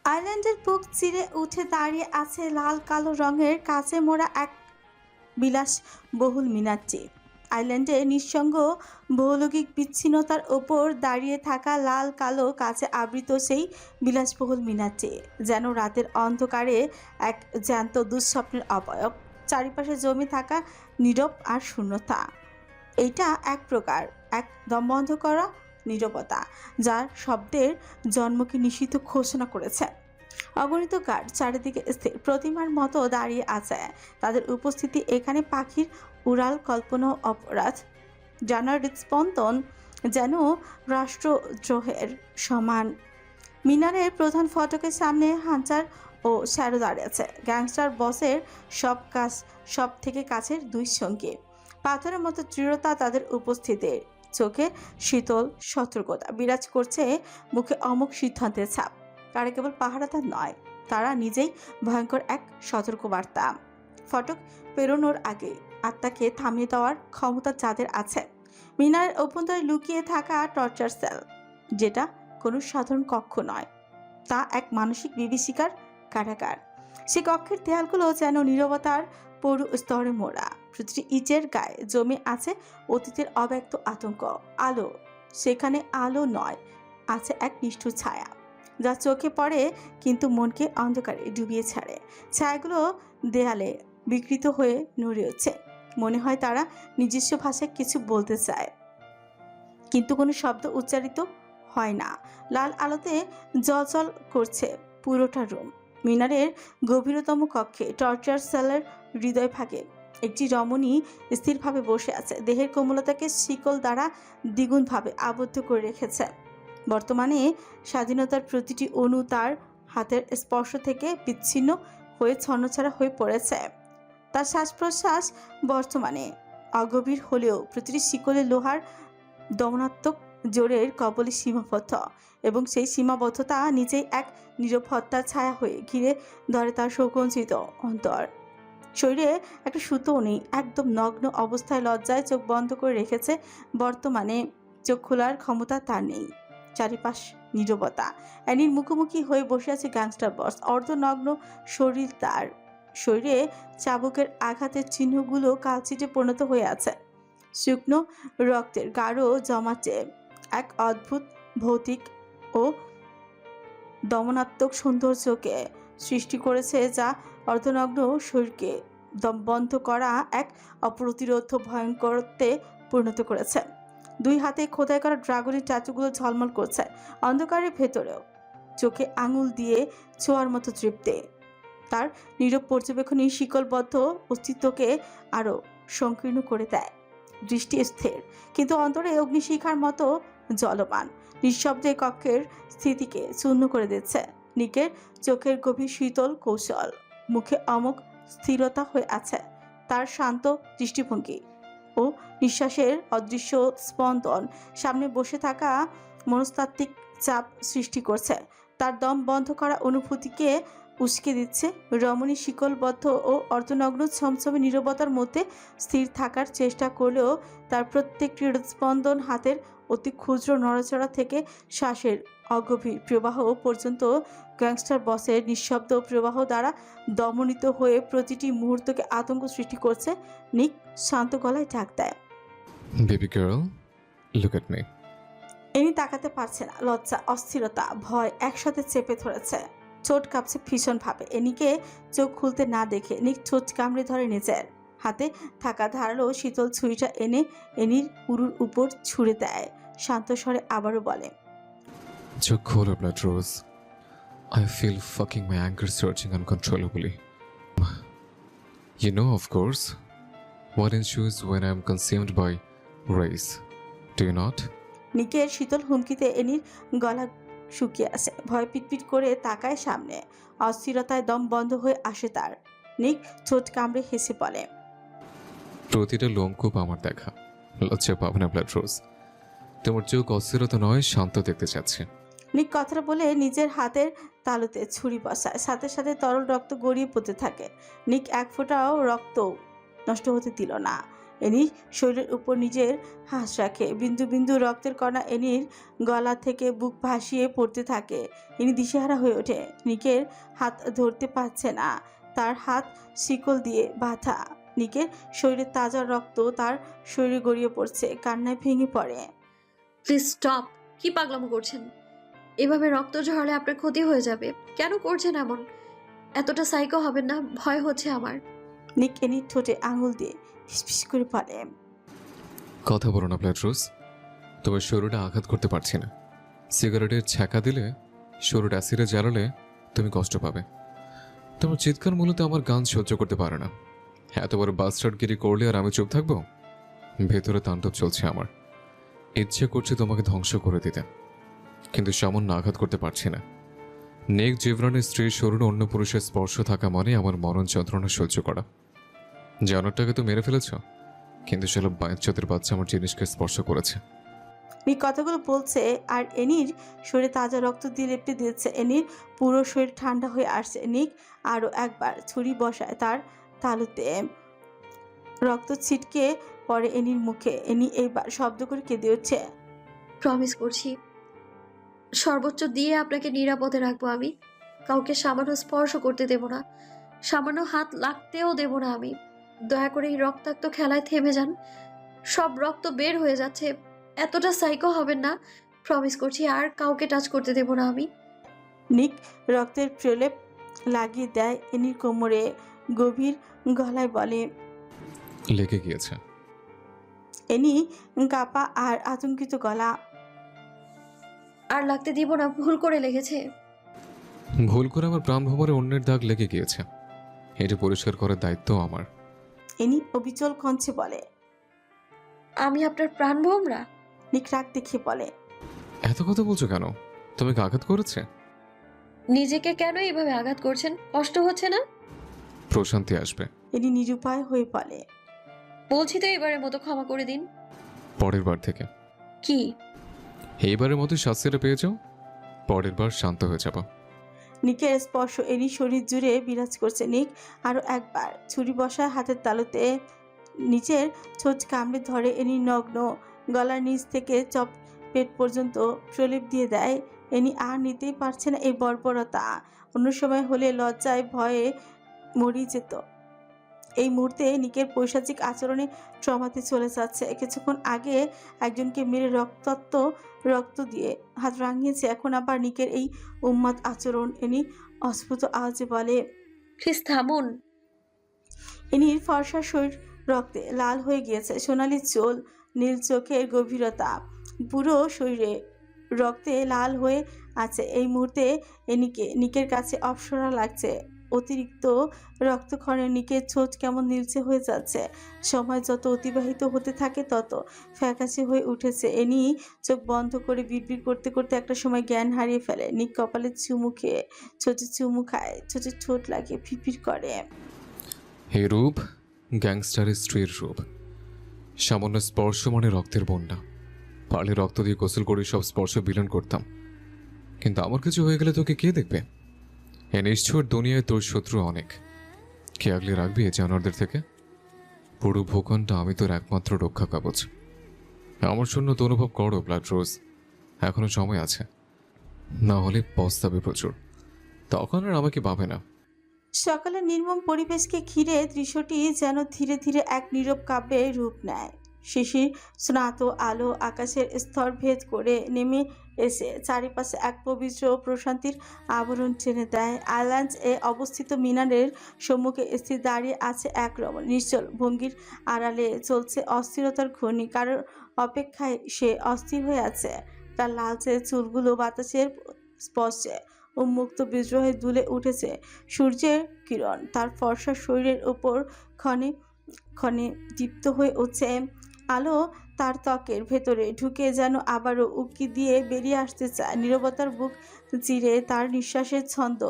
আইল্যান্ডের বুক চিরে উঠে দাঁড়িয়ে আছে লাল কালো রঙের কাঁচে মোড়া এক বিলাসবহুল মিনারটি। আইল্যান্ডে নিঃসঙ্গ ভৌগোলিক বিচ্ছিন্নতার ওপর দাঁড়িয়ে থাকা লাল কালো কাঁচে আবৃত সেই বিলাসবহুল মিনারটি যেন রাতের অন্ধকারে এক জ্যান্ত দুঃস্বপ্নের অবয়ব। চারিপাশে জমে থাকা নীরব আর শূন্যতা। এইটা এক প্রকার এক দমবন্ধ করা নীরবতা, যার শব্দের জন্মকে নিষিদ্ধ ঘোষণা করেছে। অগণিত গার্ড চারিদিকে স্থির প্রতিমার মতো দাঁড়িয়ে আছে। তাদের উপস্থিতি এখানে পাখির উড়াল কল্পনা ও অপরাধ জানার হৃদস্পন্দন যেন রাষ্ট্রদ্রোহের সমান। মিনারের প্রধান ফটকের সামনে হাঞ্চার ও শ্যারো দাঁড়িয়ে আছে। গ্যাংস্টার বসের সব থেকে কাছের দুই সঙ্গী। পাথরের মতো দৃঢ়তা তাদের উপস্থিতির। চোখে শীতল সতর্কতা বিরাজ করছে, মুখে অমোঘ সিদ্ধান্তের ছাপ। তারা কেবল পাহারাদার নয়, তারা নিজেই ভয়ঙ্কর এক সতর্কবার্তা। ফটক পেরোনোর আগে আত্মাকে থামিয়ে দেওয়ার ক্ষমতা যাদের আছে। মিনারের অভ্যন্তরে লুকিয়ে থাকা টর্চার সেল, যেটা কোনো সাধারণ কক্ষ নয়, তা এক মানসিক বিভীষিকার কারাগার। সে কক্ষের দেয়ালগুলো যেন নীরবতার পুরু স্তরে মোড়া। প্রতিটি ইটের গায়ে জমে আছে অতীতের অব্যক্ত আতঙ্ক। আলো, সেখানে আলো নয়, আছে এক নিষ্ঠুর ছায়া, যা চোখে পড়ে কিন্তু মনকে অন্ধকারে ডুবিয়ে ছাড়ে। ছায়াগুলো দেয়ালে বিকৃত হয়ে নড়ে উঠছে। মনে হয় তারা নিজস্ব ভাষায় কিছু বলতে চায়, কিন্তু কোনো শব্দ উচ্চারিত হয় না। লাল আলোতে জ্বলজ্বল করছে পুরোটা রুম। মিনারের গভীরতম কক্ষে টর্চার সেলের হৃদয় ভাগে একটি রমণী স্থিরভাবে বসে আছে। দেহের কোমলতাকে শিকল দ্বারা দ্বিগুণভাবে আবদ্ধ করে রেখেছে। বর্তমানে স্বাধীনতার প্রতিটি অণু তার হাতের স্পর্শ থেকে বিচ্ছিন্ন হয়ে ছন্নছাড়া হয়ে পড়েছে। তার শ্বাস প্রশ্বাস বর্তমানে অগভীর হলেও প্রতিটি শিকলে লোহার দমনাত্মক জোরের কবলে সীমাবদ্ধ, এবং সেই সীমাবদ্ধতা নিজেই এক নীরব হত্যার ছায়া হয়ে ঘিরে ধরে তার সংকুচিত অন্তর। শরীরে একটা সুতোও নেই, একদম নগ্ন অবস্থায় লজ্জায় চোখ বন্ধ করে রেখেছে। বর্তমানে চোখ খোলার ক্ষমতা তার নেই। চারিপাশ নীরবতা। অ্যানির মুখোমুখি হয়ে বসে আছে গ্যাংস্টার বস। অর্ধনগ্ন শরীর তার। শরীরে চাবুকের আঘাতের চিহ্নগুলো কালচিটে পরিণত হয়ে আছে। শুকনো রক্তের গাঢ় জমাটে এক অদ্ভুত ভৌতিক ও দমনাত্মক সৌন্দর্যকে সৃষ্টি করেছে, যা অর্ধনগ্ন শরীরকে দমবন্ধ করা এক অপ্রতিরোধ্য ভয়ঙ্করত্বে পরিণত করেছে। দুই হাতে খোদাই করা ড্রাগনের ট্যাটুগুলো ঝলমল করছে অন্ধকারের ভেতরেও, চোখে আঙুল দিয়ে ছোঁয়ার মতো তৃপ্তি। তার নীরব পর্যবেক্ষণী শিকলবদ্ধ অস্তিত্বকে আরও সংকীর্ণ করে দেয়। দৃষ্টি স্থির, কিন্তু অন্তরে অগ্নিশিখার মতো জ্বলমান। নিঃশব্দে কক্ষের স্থিতিকে চূর্ণ করে দিচ্ছে। নিকের চোখের গভীর শীতল কৌশল, মুখে অমোঘ স্থিরতা হয়ে আছে। তার শান্ত দৃষ্টিভঙ্গি ও নিঃশ্বাসের অদৃশ্য স্পন্দন সামনে বসে থাকা মনস্তাত্ত্বিক চাপ সৃষ্টি করছে। তার দম বন্ধ করা অনুভূতিকে উস্কে দিচ্ছে। রমণী শিকলবদ্ধ ও অর্ধনগ্ন ছমছমে নীরবতার মধ্যে স্থির থাকার চেষ্টা করলেও তার প্রত্যেকটি হৃদস্পন্দন, হাতের অতি ক্ষুদ্র নড়াচড়া থেকে শ্বাসের অগভীর প্রবাহ পর্যন্ত গ্যাংস্টার বসের নিঃশব্দ প্রবাহ দ্বারা দমনিত হয়ে প্রতিটি মুহূর্তকে আতঙ্ক সৃষ্টি করছে। নিক শান্ত গলায় ডাক দেয়, baby girl, look at me. Any তাকাতে পারছে না। লজ্জা, অস্থিরতা, ভয় একসাথে চেপে ধরেছে। ঠোঁট কাঁপছে ভীষণভাবে। এনিকে চোখ খুলতে না দেখে নিক ঠোঁট কামড়ে ধরে নিজের হাতে থাকা ধারালো শীতল ছুরিটা এনে এনির উরুর উপর ছুঁড়ে দেয়। শান্ত স্বরে আবারও বলে, চোখ খোলো blood rose. I feel fucking my anger surging uncontrollably. You know, of course, what ensues when I am consumed by rage. Do you not? নিকের শীতল হুমকিতে এনির গলা শুকিয়ে আসে। ভয় পিটপিট করে তাকায় সামনে। অস্থিরতায় দম বন্ধ হয়ে আসে তার। নিক ঠোঁট কামড়ে হেসে বলে, প্রতিটা লোমকূপ আমার দেখা। লজ্জা পাবে না ব্লাড রোজ। তোমার চোখ অস্থিরতা নয়, শান্ত দেখতে চাচ্ছে। নিক কথাটা বলে নিজের হাতের তালুতে ছুরি বসায়। সাথে সাথে তরল রক্ত গড়িয়ে পড়তে থাকে। নিক এক ফোঁটাও রক্ত নষ্ট হতে দিল না। এনি শরীরের উপর নিজের হাত রাখে। বিন্দু বিন্দু রক্তের কণা এনির গলা থেকে বুক ভাসিয়ে পড়তে থাকে। এনি দিশেহারা হয়ে ওঠে। নিকের হাত ধরতে পারছে না, তার হাত শিকল দিয়ে বাঁধা। নিকের শরীরে তাজা রক্ত তার শরীরে গড়িয়ে পড়ছে, কান্নায় ভেঙে পড়ে। Please stop. কি পাগলামো করছেন? এভাবে রক্ত ঝরালে আপনার ক্ষতি হয়ে যাবে। কেন করছেন এমন? এতটা সাইকো হবেন না, ভয় হচ্ছে আমার। নিক এনির ঠোঁটে আঙুল দিয়ে ফিসফিস করে বলে, কথা বলো না প্ল্যাট্রোস, তোমার শরীরে আঘাত করতে পারছি না। সিগারেটের ছ্যাঁকা দিলে, শরীর অ্যাসিডে জ্বালালে তুমি কষ্ট পাবে। তোমার চিৎকার মূলত আমার গান সহ্য করতে পারে না। এত বড় বাস্টার্ডগিরি করলে আর আমি চুপ থাকবো? ভেতরে তাণ্ডব চলছে আমার। ইচ্ছে করছে তোমাকে ধ্বংস করে দিতে, কিন্তু সামান্য আঘাত করতে পারছি না। নেক জীবনের স্ত্রীর শরীরে অন্য পুরুষের স্পর্শ থাকা মানে আমার মরণ যন্ত্রণা সহ্য করা। জানোয়ারটাকে তো মেরে ফেলেছ, কিন্তু সেসব বাচ্চাদের বাচ্চা আমার জিনিসকে স্পর্শ করেছে। নিক কথাগুলো বলছে আর এনির শরীরে তাজা রক্ত দিয়ে লেপটে দিয়েছে। এনির পুরো শরীর ঠান্ডা হয়ে আসছে। নিক আরও একবার ছুরি বসায় তার তালুতে। রক্ত ছিটকে পড়ে এনির মুখে। এনি এইবার শব্দ করে কেঁদে উঠছে। প্রমিস করছি, সর্বোচ্চ দিয়ে আপনাকে নিরাপদে রাখবো আমি। কাউকে সামান্য স্পর্শ করতে দেব না, সামান্য হাত লাগতেও দেব না আমি। দয়া করে এই রক্তাক্ত খেলায় থেমে যান। সব রক্ত বের হয়ে যাচ্ছে। এতটা সাইকো হবেন না, প্রমিস করছি। আর কাউকে টাচ করতে দেব না আমি। নিক রক্তের প্রলেপ লাগিয়ে দেয় এনির কোমরে, গভীর গলায় বলে। লেগে গিয়েছে। এনি কাপা আর আতঙ্কিত গলা। আর লাগতে দিব না, ভুল করে লেগেছে। ভুল করে আমার প্রাণ ভ্রমরে অন্যের দাগ লেগে গিয়েছে, এটা পরিষ্কার করার দায়িত্ব আমার। এনি অবিচল কঞ্চে বলে। আমি আপনার প্রাণ ভোমরা? নিক রাগ দেখিয়ে বলে। এত কথা বলছো কেন? তোমাকে আঘাত করেছে? নিজেকে কেন এইভাবে আঘাত করছেন? কষ্ট হচ্ছে না? প্রশান্তি আসবে। এনি নিরুপায় হয়ে বলে। বলছি তো এবারের মতো ক্ষমা করে দিন। পরের বার থেকে। কি? এইবারের মতো শাস্তিটা পেয়ে যাও, পরের বার শান্ত হয়ে যাবো। নিকের স্পর্শ এনি শরীর জুড়ে বিরাজ করছে। নিক আরও একবার ছুরি বসায় হাতের তালুতে। নিচের ছোট কামড়ে ধরে এনি নগ্ন গলার নিচ থেকে চপ পেট পর্যন্ত প্রলেপ দিয়ে দেয়। এনি আর নিতেই পারছে না এই বর্বরতা। অন্য সময় হলে লজ্জায় ভয়ে মরিয়ে যেত। এই মুহূর্তে নিকের পৈশাচিক আচরণে ট্রমাতে চলে যাচ্ছে। কিছুক্ষণ আগে একজনকে মেরে রক্ত দিয়ে হাত রাঙিয়েছে, এখন আবার নিকের এই উন্মাদ আচরণ। এনি অস্ফুট আওয়াজে বলে। প্লিজ থামুন। এনির ফর্সা শরীর রক্তে লাল হয়ে গিয়েছে, সোনালি চোল, নীল চোখের গভীরতা পুরো শরীরে রক্তে লাল হয়ে আছে। এই মুহূর্তে নিকের কাছে অপসরা লাগছে। অতিরিক্ত রক্তক্ষরণে নিকের ছোট কেমন নীলচে হয়ে যাচ্ছে। সময় যত অতিবাহিত হতে থাকে তত ফ্যাকাশে হয়ে উঠেছে। এনি চোখ বন্ধ করে বিড়বিড় করতে করতে একটা সময় জ্ঞান হারিয়ে ফেলে। নিক কপালে চুমু খেয়ে চুমু খায়, ঠোঁট লাগিয়ে ফিরফির করে। হে রূপ, গ্যাংস্টারের স্ত্রীর রূপ। সামান্য স্পর্শ মানে রক্তের বন্যা। পারলে রক্ত দিয়ে গোসল করে সব স্পর্শ বিলীন করতাম, কিন্তু আমার কিছু হয়ে গেলে তোকে কে দেখবে? এ নিষ্ঠুর দুনিয়ায় তোর শত্রু অনেক। কে আগলে রাখবি এই জানোয়ারদের থেকে? পুরো ভূখণ্ড আমি তোর একমাত্র রক্ষা কবচ। আমার জন্য তো অনুভব করো প্ল্যাট্রোস, এখনো সময় আছে, না হলে পস্তাবে প্রচুর। তখন আর আমাকে পাবে না। সকালের নির্মম পরিবেশকে ঘিরে দৃশ্যটি যেন ধীরে ধীরে এক নীরব কাব্যে রূপ নেয়। শিশির স্নাত আলো আকাশের স্তর ভেদ করে নেমে এসে চারিপাশে এক পবিত্র প্রশান্তির আবরণ টেনে দেয়। আইল্যান্ড এ অবস্থিত মিনারের সম্মুখে স্থির দাঁড়িয়ে আছে এক রমণ নিশ্চল ভঙ্গির আড়ালে চলছে অস্থিরতার ঘূর্ণি। কারোর অপেক্ষায় সে অস্থির হয়ে আছে। তার লালচে চুলগুলো বাতাসের স্পর্শে উন্মুক্ত বিদ্রোহে দুলে উঠেছে। সূর্যের কিরণ তার ফর্সা শরীরের উপর ক্ষণে ক্ষণে দীপ্ত হয়ে উঠছে। আলো তার ত্বকের ভেতরে ঢুকে যেন আবারও উকি দিয়ে বেরিয়ে আসতে চায়। নীরবতার বুক চিরে তার নিঃশ্বাসের ছন্দ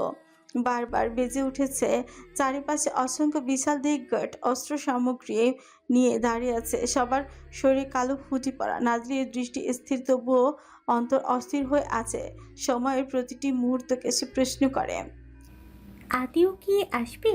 বারবার বেজে উঠেছে। চারিপাশে অসংখ্য বিশাল দিগ্গট অস্ত্র সামগ্রী নিয়ে দাঁড়িয়ে আছে। সবার শরীরে কালো ফুটি পড়া। নাজরির দৃষ্টি স্থির, তবুও অন্তর অস্থির হয়ে আছে। সময়ের প্রতিটি মুহূর্তকে সে প্রশ্ন করে। আদিও কি আসবে?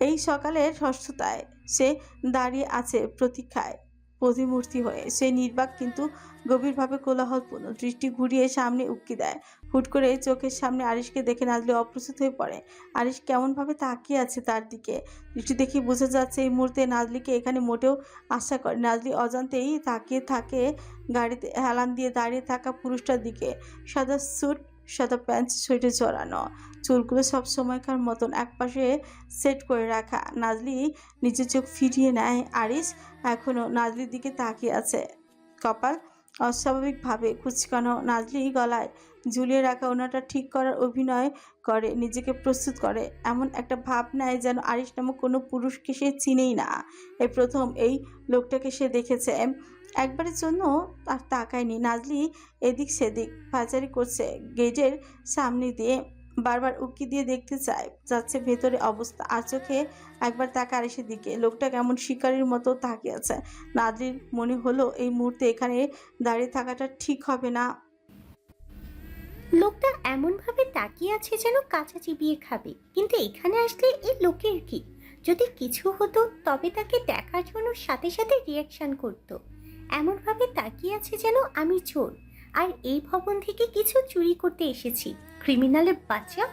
এই সকালের ষষ্ঠতায় সে দাঁড়িয়ে আছে প্রতীক্ষায়, প্রতিমূর্তি হয়ে। সে নির্বাক কিন্তু গভীরভাবে কোলাহলপূর্ণ। দৃষ্টি ঘুরিয়ে সামনে উঁকি দেয়। হুট করে চোখের সামনে আরিশকে দেখে নাজলি অপ্রস্তুত হয়ে পড়ে। আরিশ কেমনভাবে তাকিয়ে আছে তার দিকে। দৃষ্টি দেখে বোঝা যাচ্ছে এই মুহূর্তে নাজলিকে এখানে মোটেও আশা করে। নাজলি অজান্তেই তাকিয়ে থাকে গাড়িতে হেলান দিয়ে দাঁড়িয়ে থাকা পুরুষটার দিকে। সাদা স্যুট, সাদা প্যান্ট, সোয়েটার জড়ানো, চুলগুলো সব সময়কার মতন একপাশে সেট করে রাখা। নাজলি নিজের চোখ ফিরিয়ে নেয়। আরিশ এখনো নাজলির দিকে তাকিয়ে আছে, কপাল অস্বাভাবিকভাবে কুঁচকানো। নাজলি গলায় ঝুলিয়ে রাখা ওনাটা ঠিক করার অভিনয় করে, নিজেকে প্রস্তুত করে। এমন একটা ভাব নেয় যেন আরিশ নামক কোনো পুরুষকে সে চিনেই না। এই প্রথম এই লোকটাকে সে দেখেছে। একবারের জন্য আর তাকায়নি। নাজলি এদিক সেদিক পাচারি করছে গেটের সামনে দিয়ে, বারবার উকি দিয়ে দেখতে যাচ্ছে ভেতরে অবস্থা। আর চোখে একবার তাকা আরিশের দিকে। লোকটা কেমন শিকারীর মতো তাকিয়ে আছে। নাজলির মনে হলো এই মুহূর্তে এখানে দাঁড়িয়ে থাকাটা ঠিক হবে না। লোকটা এমনভাবে তাকিয়ে আছে যেন কাঁচা চিবিয়ে খাবে, কিন্তু এখানে আসলে এই লোকের কি? যদি কিছু হতো তবে তাকে দেখার জন্য সাথে সাথে রিয়াকশন করত। এমনভাবে তাকিয়ে আছে যেন আমি চোর আর এই ভবন থেকে কিছু চুরি করতে এসেছি। ক্রিমিনালের বাচ্চা।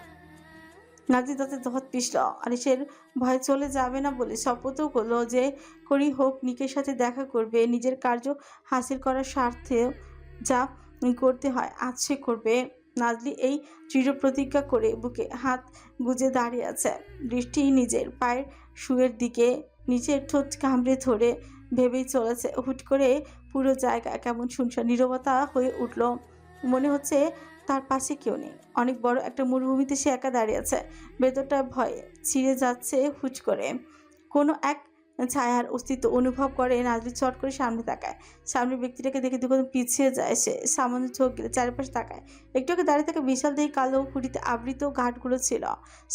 নাজলি তাতে ধত পিষল। আরিশের ভয় চলে যাবে না বলে শপথও করলো যে করেই হোক নিকের সাথে দেখা করবে। নিজের কার্য হাসিল করার স্বার্থে যা করতে হয় আজ সে করবে। নাজলি এই দৃঢ় প্রতিজ্ঞা করে বুকে হাত গুজে দাঁড়িয়ে আছে। দৃষ্টি নিজের পায়ের শুয়ের দিকে, নিচের ঠোঁট কামড়ে ধরে ভেবেই চলেছে। হুট করে পুরো জায়গা কেমন শুনশান, নীরবতা হয়ে উঠল। মনে হচ্ছে তার পাশে কেউ নেই। অনেক বড় একটা মরুভূমিতে সে একা দাঁড়িয়ে আছে। ভেতরটা ভয়ে ছিঁড়ে যাচ্ছে। হুট করে কোনো এক ছায়ার অস্তিত্ব অনুভব করে। নাজলি চট করে সামনে তাকায়। সামনের ব্যক্তিটাকে দেখে দুকদম পিছিয়ে যায় সে। সামান্য চোখ গেলে চারিপাশে তাকায়। একটু আগে দাঁড়িয়ে থাকা বিশাল দেহি কালো খুঁটিতে আবৃত ঘাটগুলো ছিল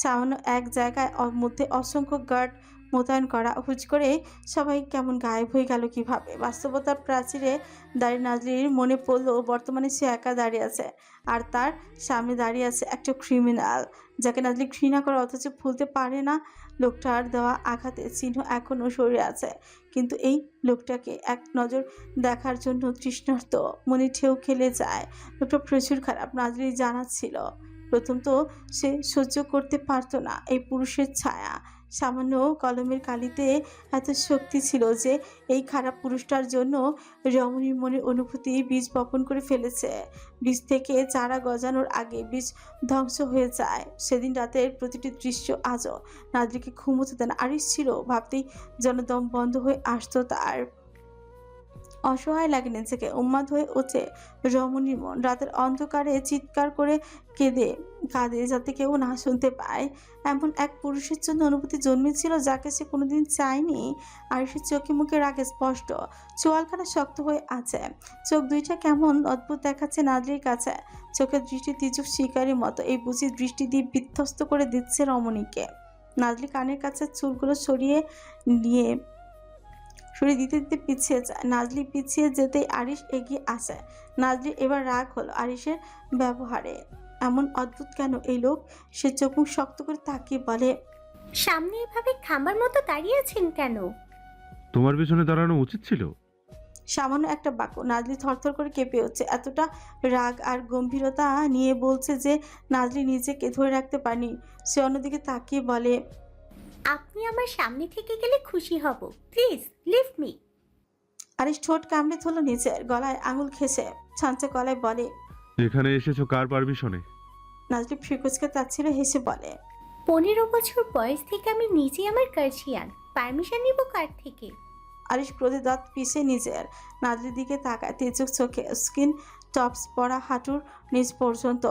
সামান্য এক জায়গায়, মধ্যে অসংখ্য গার্ড মোতায়েন করা। হুট করে সবাই কেমন গায়েব হয়ে গেল কিভাবে? বাস্তবতার প্রাচীরে দাঁড়িয়ে নাজলির মনে পড়লো বর্তমানে সে একা দাঁড়িয়ে আছে, আর তার সামনে দাঁড়িয়ে আছে একটা ক্রিমিনাল যাকে নাজলি ঘৃণা করে অথচ ভুলতে পারে না। লোকটার দেওয়া আঘাতের চিহ্ন এখনও শরীরে আছে, কিন্তু এই লোকটাকে এক নজর দেখার জন্য তৃষ্ণার্ত মনে ঢেউ খেলে যায়। লোকটা প্রচুর খারাপ, নাজলি জানা ছিল। প্রথম তো সে সহ্য করতে পারতো না এই পুরুষের ছায়া। সামান্য কলমের কালিতে এত শক্তি ছিল যে এই খারাপ পুরুষটার জন্য রমণীর মনের অনুভূতি বীজ বপন করে ফেলেছে। বীজ থেকে চারা গজানোর আগে বীজ ধ্বংস হয়ে যায়। সেদিন রাতের প্রতিটি দৃশ্য আজও নাজরিকে ঘুমোতে দেন। আরিশ ছিল ভাবতেই যেন দম বন্ধ হয়ে আসতো তার। অসহায় লাগে নিজেকে, উন্মাদ হয়ে ওঠে রমণীর মন। রাতের অন্ধকারে চিৎকার করে কাঁদে যাতে কেউ না শুনতে পায়। এমন এক পুরুষের জন্য অনুভূতি জন্মেছিল যাকে সে কোনোদিন চায়নি। আর সে চোখে মুখে রাগে স্পষ্ট, চোয়ালখানা শক্ত হয়ে আছে। চোখ দুইটা কেমন অদ্ভুত দেখাচ্ছে নাজরির কাছে। চোখের দৃষ্টি তির্যক শিকারীর মতো। এই বুঝি দৃষ্টি দিয়ে বিধ্বস্ত করে দিচ্ছে রমণীকে। নাজলি কানের কাছে চুলগুলো সরিয়ে দিতে দিতে পিছিয়ে যায়। নাজলি পিছিয়ে যেতেই আরিশ এগিয়ে আসে। নাজলি এবার রাগ হলো আরিশের ব্যবহারে। এমন অদ্ভুত কেন এই লোক? সে চোখ মুখ শক্ত করে তাকিয়ে বলে, সামনে এভাবে খামার মতো দাঁড়িয়ে আছেন কেন? তোমার পিছনে দাঁড়ানো উচিত ছিল। সামান্য একটা বাক্য নাজলি থরথর করে কেঁপে উঠছে। এতটা রাগ আর গম্ভীরতা নিয়ে বলছে যে নাজলি নিজেকে ধরে রাখতে পারেনি। সে অন্যদিকে তাকিয়ে বলে, আপনি আমার সামনে থেকে গেলে খুশি হব। Please leave me. আরিশ ঠোঁট কামড়ে ধরল নিচের, গলায় আঙুল ঘেঁষে ছাঁচে গলায় বলে, এখানে এসেছো কার পারমিশনে? নাজলি ফ্রিকুচকে তাচ্ছিল হেসে বলে, 15 বছর বয়স থেকে আমি নিজে আমার গার্জিয়ান, পারমিশন নিব কার থেকে? আরিশ ক্রোধে দাঁত পিষে নিজের নাজলির দিকে তাকায় তেজক চোখে। স্কিন টপস পরা হাঁটুর নিচ পর্যন্ত,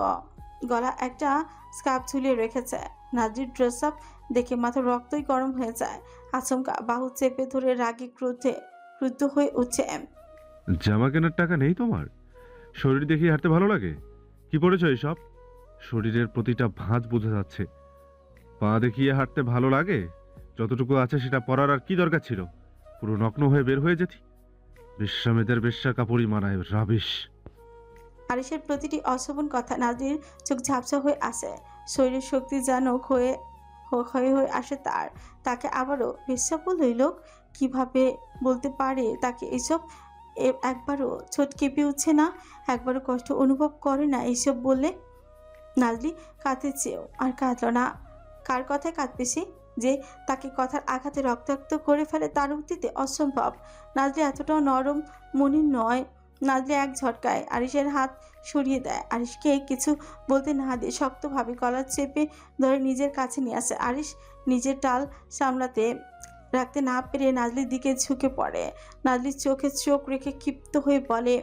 গলা একটা স্কার্ফ ঝুলিয়ে রেখেছে। নাজলির ড্রেস আপ দেখে মাথা রক্তই গরম হয়ে যায়। আচমকা বাহু চেপে ধরে রাগে ক্রুদ্ধ হয়ে উঠছে। জামা কেনার টাকা নেই তোমার? শরীর দেখিয়ে হাঁটতে ভালো লাগে? কি পড়েছো এইসব? শরীরের প্রতিটা ভাঁজ বোঝা যাচ্ছে। পা দেখিয়ে হাঁটতে ভালো লাগে? যতটুকু আছে সেটা পরার আর কি দরকার ছিল? পুরো নগ্ন হয়ে বের হয়ে যেতি। বেশ্যামেদের বেশ্যা কাপড়ই মানায়, রাবিশ। আরিশের প্রতিটি অশোভন কথা নাজলির চোখ ঝাপসা হয়ে আসে। শরীরের শক্তি যেন হয়ে হয়ে আসে তার। তাকে আবারও বেশ্যা বলল এই লোক, কিভাবে বলতে পারে তাকে এসব? একবারও ছোট কেঁপে উঠছে না, একবারও কষ্ট অনুভব করে না এইসব বললে? নাজলি কাঁদতে চেয়েও আর কাঁদল না। কার কথায় কাঁদবে সে? যে তাকে কথার আঘাতে রক্তাক্ত করে ফেলে তার উক্তিতে অসম্ভব। নাজলি এতটাও নরম মনের নয়। নাজলি এক ঝটকায় আরিশের হাত সরিয়ে দেয়, আরিশকে কিছু বলতে না দিয়ে শক্তভাবে গলা চেপে ধরে নিজের কাছে নিয়ে আসে। আরিশ নিজের টাল সামলাতে রাখতে না পেরে নাজলির দিকে ঝুঁকে পড়ে। নাজলির চোখে চোখ রেখে ক্ষিপ্ত হয়ে বলে,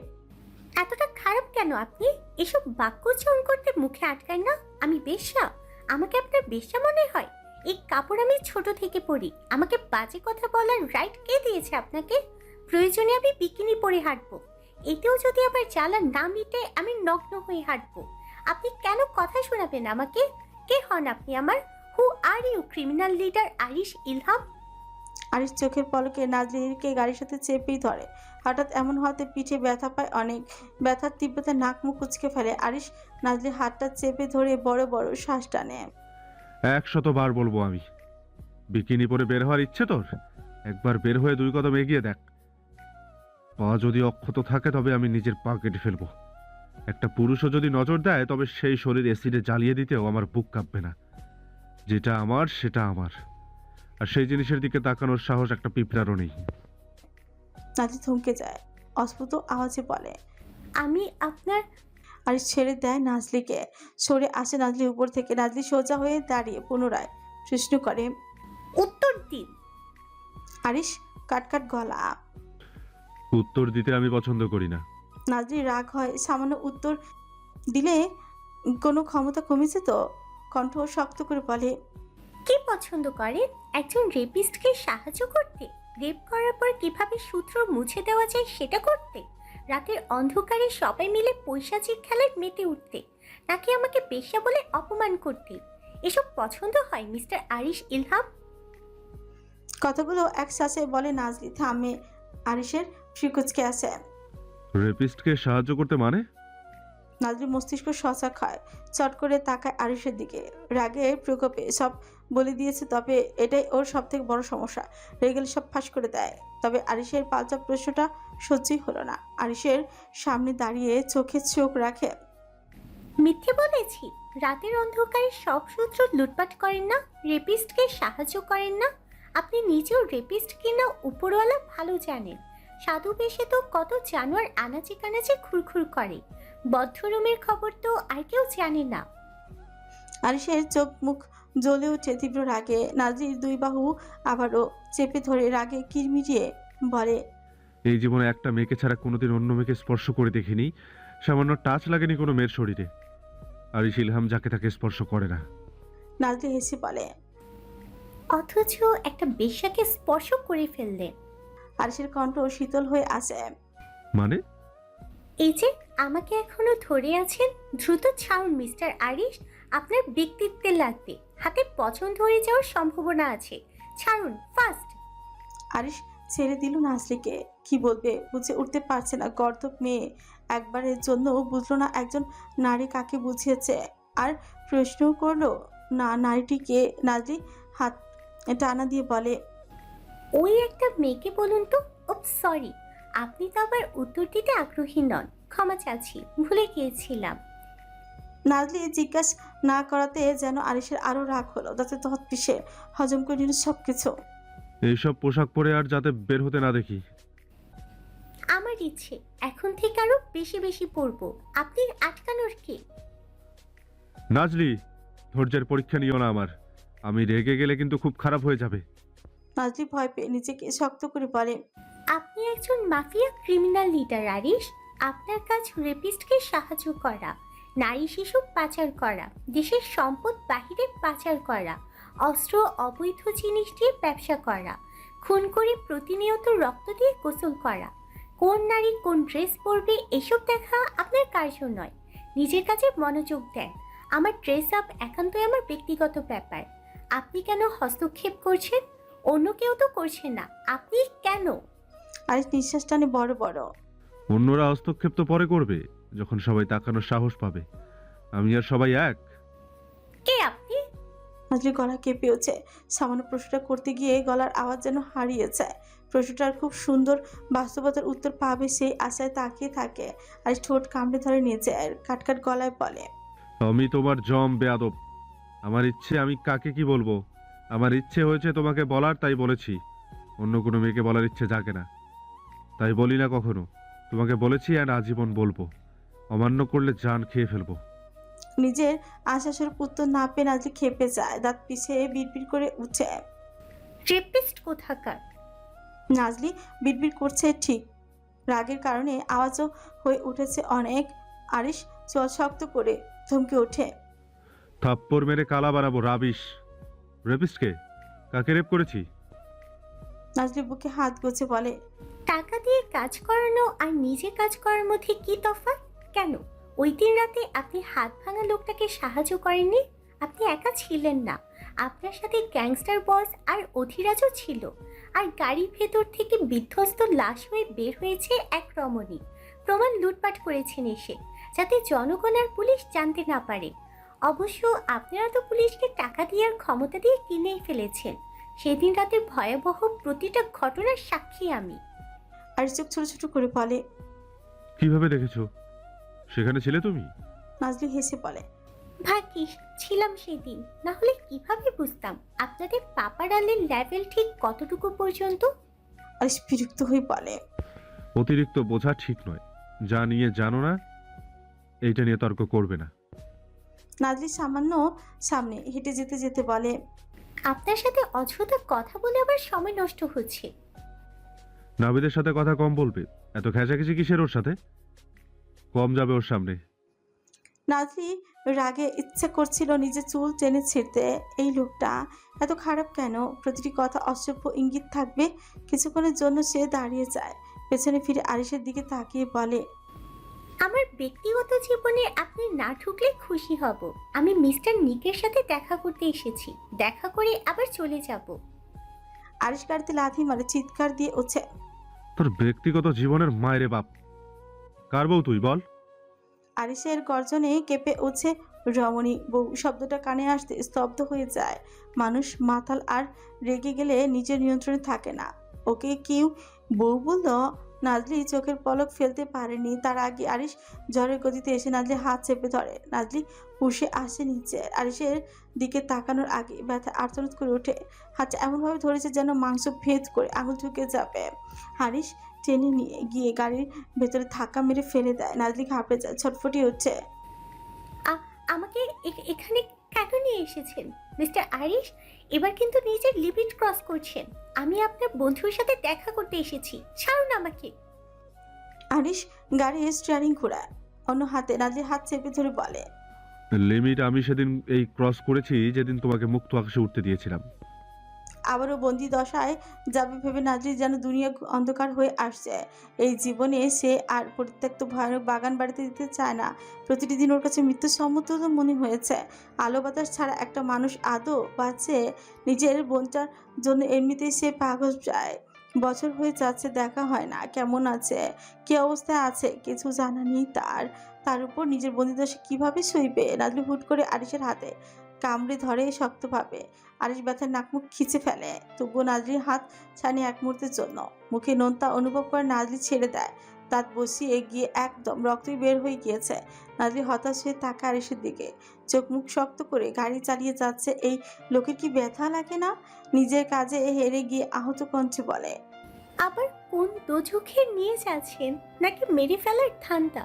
এতটা খারাপ কেন আপনি? এসব বাক্য উচ্চারণ করতে মুখে আটকায় না? আমি বেশ্যা? আমাকে আপনার বেশ্যা মনে হয়? এই কাপড় আমি ছোট থেকে পরি। আমাকে বাজে কথা বলার রাইট কে দিয়েছে আপনাকে? প্রয়োজনে আমি বিকিনি পরে হাঁটবো। এতেও যদি আবার জ্বালা না মিটে আমি নগ্ন হয়ে হাঁটবো। আপনি কেন কথা শোনাবেন আমাকে? কে হন আপনি আমার? Who are you criminal leader Arish Ilham? Arish চোখের পলকে নাজলিনকে গাড়ির সাথে চেপেই ধরে। হঠাৎ এমন হতে পিঠে ব্যথা পায় অনেক। ব্যথার তীব্রতা নাক মুখ কুচকে ফেলে। আরিশ নাজলির হাতটা চেপে ধরে বড় বড় শ্বাস টানে। 100বার বলবো আমি, বিকিনি পরে বের হওয়ার ইচ্ছে তোর? একবার বের হয়ে 2 কদম এগিয়ে দেখ। পা যদি অক্ষত থাকে তবে আমি নিজের পা কেটে ফেলবো। একটা পুরুষও যদি নজর দেয় তবে সেই শরীর অ্যাসিডে জ্বালিয়ে দিতেও আমার বুক কাঁপবে না। যেটা আমার সেটা আমার, আর সেই জিনিসের দিকে তাকানোর সাহস একটা পিঁপড়ারও নেই। নাজলি থমকে যায়, অস্ফুট আওয়াজে বলে। আমি আপনার আরিশ ছেড়ে দেয় নাজলিকে। সরে আসে নাজলি উপর থেকে। নাজলি সোজা হয়ে দাঁড়িয়ে পুনরায় প্রশ্ন করে, উত্তর দিন। আরিশ কাটকাট গলা। উত্তর দিতে আমি পছন্দ করি না। নাজলি রাগ হয়, সামান্য উত্তর দিলে কোনো ক্ষমতা কমেছে তো? কণ্ঠ শক্ত করে বলে, কি পছন্দ করেন? একজন রেপিস্টকে সাহায্য করতে? রেপ করার পর কিভাবে সূত্র মুছে দেওয়া যায় সেটা করতে? রাতের অন্ধকারে সবাই মিলে পৈশাচিক খেলায় মেতে উঠতে? নাকি আমাকে বেশ্যা বলে অপমান করতে? এসব পছন্দ হয় মিস্টার আরিশ ইলহাম? কথাগুলো এক শ্বাসে বলে নাজলি থামে। আরিশের ফ্রিকুচকে আসে। রেপিস্টকে সাহায্য করতে মানে? নাজলি মস্তিষ্ক সজাগ হয়, চট করে তাকায় আরিশের দিকে। রাগের প্রকোপে সব বলে দিয়েছে, তবে এটাই ওর সব থেকে বড় সমস্যা। রেগেল সব ফাঁস করে দেয়। তবে আরিশের পাল্টা প্রশ্নটা সহ্যই হলো না। আরিশের সামনে দাঁড়িয়ে চোখে চোখ রাখে। মিথ্যে বলেছি? রাতের অন্ধকারে সব সূত্র লুটপাট করেন না? রেপিস্টকে সাহায্য করেন না? আপনি নিজেও রেপিস্ট কিনা উপরওয়ালা ভালো জানেন। সাধু বেশে তো কত জানোয়ার আনাচে কানাচে খুরখুর করে। বদ্ধ রুমের খবর তো আর কেউ জানে না। আরিশের চোখ মুখ জ্বলে উঠে তীব্র রাগে। নাজলির 2 বাহু আবারও চেপে ধরে রাগে কিরমিরিয়ে বলে, এই জীবনে একটা মেয়েকে ছাড়া কোনোদিন অন্য মেয়েকে স্পর্শ করে দেখিনি। সামান্য টাচ লাগেনি কোনো মেয়ের শরীরে। আর এই ইলহাম যাকে তাকে স্পর্শ করে না। নাজলি হেসে বলে। অথচ একটা বেশ্যাকে স্পর্শ করে ফেললেন। আরিশের কণ্ঠ শীতল হয়ে আসে। মানে? এই যে আমাকে এখনো ধরে আছেন, দ্রুত ছাড়ুন মিস্টার আরিশ। আপনার ব্যক্তিত্বে লাগবে, হাতে পছন্দ হয়ে যাওয়ার সম্ভাবনা আছে। ছাড়ুন ফাস্ট। আরিশ ছেড়ে দিল নাজলিকে। কি বলবে বুঝে উঠতে পারছে না। গর্দভ মেয়ে একবারের জন্য বুঝলো না একজন নারী কাকে বুঝিয়েছে, আর প্রশ্নও করলো না নারীটিকে। নাজলি হাত টানা দিয়ে বলে, ওই একটা মেয়েকে বলুন তো। ও সরি, আপনি তো আবার উত্তর দিতে আগ্রহী নন। ক্ষমা চাচ্ছি, ভুলে গিয়েছিলাম। নাজলি জিজ্ঞাসা না করাতে যেন আরিশের আরো রাগ হলো। তাতে তৎ পিষে হজম করে নিল সবকিছু। এইসব পোশাক পরে আর যাতে বের হতে না দেখি। আমার ইচ্ছে এখন থেকে আরো বেশি বেশি পড়বো। আপনি আটকানোর কি? নাজলি, ধৈর্যের পরীক্ষা নিও না আমার। আমি রেগে গেলে কিন্তু খুব খারাপ হয়ে যাবে। নাজলি ভয় পেয়ে নিজেকে শক্ত করে বলে, আপনি একজন মাফিয়া ক্রিমিনাল লিডার আরিশ। আপনার কাজ রেপিস্টকে সাহায্য করা, নারী শিশু পাচার করা, দেশের সম্পদ বাহিরে পাচার করা, অস্ত্র অবৈধ জিনিস দিয়ে ব্যবসা করা, খুন করে প্রতিনিয়ত রক্ত দিয়ে গোসল করা, কোন নারী কোন ড্রেস পরবে এসব দেখা আপনার কার্য নয়। নিজের কাজে মনোযোগ দেন। আমার ড্রেস আপ একান্তই আমার ব্যক্তিগত ব্যাপার। আপনি কেন হস্তক্ষেপ করছেন? অন্য কেউ তো করছে না, আপনি কেন? আরিশ নিঃশ্বাস টানে বড় বড়। অন্যরা হস্তক্ষেপ তো পরে করবে, যখন সবাই তাকানোর সাহস পাবে। আমি আর সবাই এক। কে আপনি? নাজলির গলা কেঁপে ওঠে। সামান্য প্রশ্নটা করতে গিয়ে গলার আওয়াজ যেন হারিয়ে যায়। প্রশ্নটার খুব সুন্দর বাস্তবতার উত্তর পাবে সেই আশায় তাকিয়ে থাকে। আর ঠোঁট কামড়ে ধরে নিজের কাটকাট গলায় বলে, আমি তোমার জম বেয়াদব। আমার ইচ্ছে আমি কাকে কি বলবো? আমার ইচ্ছে হয়েছে তোমাকে বলার, তাই বলেছি। অন্য কোনো মেয়েকে বলার ইচ্ছে জাগে না, তাই বলি না কখনো। তোমাকে বলেছি আর আজীবন বলবো। অমান্য করলে জান খেয়ে ফেলবো। নিজের আশাস্বরূপ উত্তর না পেয়ে নাজলি খেপে যায়। দাঁত পিছিয়ে বিড়বিড় করে উঠে। রেপিস্ট কোথাকার! নাজলি বিড়বিড় করছে ঠিক, রাগের কারণে আওয়াজও হয়ে উঠেছে অনেক। আরিশ চল শক্ত করে ধমকে ওঠে। থাপ্পড় মেরে কালা বানাবো, রাবিশ। রেপিস্টকে? কাকে রেপ করেছি? নাজলি বুকে হাত গোছে বলে, টাকা দিয়ে কাজ করানো আর নিজে কাজ করার মধ্যে কি তফাৎ? কেন ওই দিন রাতে আপনি হাত ভাঙা লোকটাকে সাহায্য করেননি? আপনি একা ছিলেন না, আপনার সাথে গ্যাংস্টার বস আর অধিরাজও ছিল। আর গাড়ির ভেতর থেকে বিধ্বস্ত লাশ হয়ে বের হয়েছে এক রমণী। প্রমাণ লুটপাট করেছেন এসে, যাতে জনগণ আর পুলিশ জানতে না পারে। অবশ্য আপনারা তো পুলিশকে টাকা দেওয়ার ক্ষমতা দিয়ে কিনেই ফেলেছেন। সেদিন রাতের ভয়াবহ প্রতিটা ঘটনার সাক্ষী আমি। আরিশ চোখ ছোট ছোট করে বলে। কিভাবে দেখেছো? সেখানে ছিলে তুমি? নাজলি হেসে বলে, ভাগ্যিস ছিলাম সেদিন, না হলে কিভাবে বুঝতাম আপনাদের পাপারালের লেভেল ঠিক কতটুকু পর্যন্ত। আরিশ বিরক্ত হয়ে বলে, অতিরিক্ত বোঝা ঠিক নয়। যা নিয়ে জানো না, এইটা নিয়ে তর্ক করবে না। নাজলি সামান্য সামনে হেঁটে যেতে যেতে বলে, আপনার সাথে অযথা কথা বলে আবার সময় নষ্ট হচ্ছে। নাবিদের সাথে কথা কম বলবে। এত খেঁচাখেচি কিসের ওর সাথে? কম যাবে ওর সামনে। নাজলি রাগে ইচ্ছে করছিল নিজের চুল টেনে ছিঁড়তে। এই লোকটা এত খারাপ কেন? প্রতিটি কথা অসভ্য ইঙ্গিত থাকবে। কিছুক্ষণের জন্য সে দাঁড়িয়ে যায়, পেছনে ফিরে আরিশের দিকে তাকিয়ে বলে, আমার ব্যক্তিগত জীবনে আপনি না ঢুকলে খুশি হব। আমি মিস্টার নিকের সাথে দেখা করতে এসেছি, দেখা করে আবার চলে যাব। আরিশ গাড়িতে লাথি মারে চিৎকার দিয়ে ওঠে। তোর ব্যক্তিগত জীবনের মায়েরে বাপ। কার বউ তুই বল? আরিশের গর্জনে কেঁপে ওঠে রমণী। বউ শব্দটা কানে আসতে স্তব্ধ হয়ে যায়। মানুষ মাতাল আর রেগে গেলে নিজের নিয়ন্ত্রণে থাকে না। ওকে কেউ বউ বলল? নাজলি চোখের পলক ফেলতে পারেনি। তার আগে আরিশ ঝড়ের গতিতে এসে নাজলি হাত চেপে ধরে। নাজলি হুশে আসে নিচে। আরিশের দিকে তাকানোর আগে ব্যথা আর্তনাদ করে ওঠে। হাতটা এমনভাবে ধরেছে যেন মাংস ভেদ করে আঙুল ঢুকে যাবে। আরিশ টেনে নিয়ে গিয়ে গাড়ির ভেতরে ধাক্কা মেরে ফেলে দেয়। নাজলি ঘাবড়ে যায়, ছটফটি হচ্ছে। আমাকে এখানে কেন নিয়ে এসেছেন মিস্টার আরিশ? এবার কিন্তু নিজের লিমিট ক্রস করছেন। আমি আপনার বন্ধুর সাথে দেখা করতে এসেছি, ছাড়ুন আমাকে। আরিশ গাড়ির স্টিয়ারিং ঘোরায়, অন্য হাতে নাজলির হাত চেপে ধরে বলে, লিমিট আমি সেদিন এই ক্রস করেছি যেদিন তোমাকে মুক্ত আকাশে উঠতে দিয়েছিলাম। আবারও বন্দি দশায় যাবে ভেবে নাজলি যেন দুনিয়া অন্ধকার হয়ে আসছে। এই জীবনে সে আর পরিত্যক্ত ভয়ানক বাগান বাড়িতে দিতে চায় না। প্রতিটি দিন ওর কাছে মৃত্যু সম্মত মনে হয়েছে। আলো বাতাস ছাড়া একটা মানুষ আদৌ বাঁচে? নিজের বোনটার জন্য এমনিতেই সে পাগল যায়। বছর হয়ে যাচ্ছে, দেখা হয় না। কেমন আছে, কী অবস্থায় আছে, কিছু জানা নেই তার। তার উপর নিজের বন্দিদশা কীভাবে সইবে? নাজলি হুট করে আরিশের হাতে কামড়ে ধরে শক্তভাবে। আরিশ ব্যথার নাকমুখ খিচে ফেলে, তবুও নাজলির হাত ছানি এক মুহূর্তের জন্য। মুখে নোনতা অনুভব করে নাজলি ছেড়ে দেয়। দাঁত বসিয়ে গিয়ে একদম রক্তই বের হয়ে গিয়েছে। নাজলি হতাশ হয়ে তাকায় আরিশের দিকে, চোখ মুখ শক্ত করে গাড়ি চালিয়ে যাচ্ছে। এই লোকের কি ব্যথা লাগে না? নিজের কাজে হেরে গিয়ে আহত কণ্ঠে বলে, আবার কোন দোজখে নিয়ে যাচ্ছেন? নাকি মেরে ফেলার ঠান্ডা?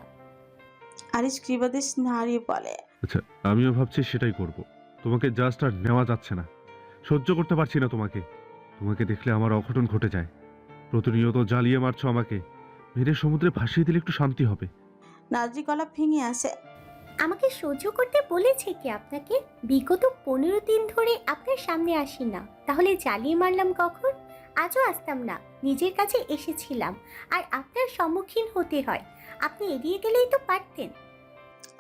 আরিশ ক্রীবাদেশ নাড়িয়ে বলে, আচ্ছা, আমিও ভাবছি সেটাই করব। তোমাকে জাস্ট আর নেওয়া যাচ্ছে না। সহ্য করতে পারছি না তোমাকে। তোমাকে দেখলে আমার অঘটন ঘটে যায়। প্রতিনিয়ত জ্বালিয়ে মারছো আমাকে। মেরে সমুদ্রে ভাসিয়ে দিলে একটু শান্তি হবে। নাজলি গলা ভেঙে আসে। আমাকে সহ্য করতে বলেছে কি আপনাকে? বিগত 15 দিন ধরে আপনার সামনে আসি না, তাহলে জ্বালিয়ে মারলাম কখন? আজও আসতাম না, নিজের কাছে এসেছিলাম। আর আপনার সম্মুখীন হতে হয়, আপনি এড়িয়ে গেলেই তো পারতেন।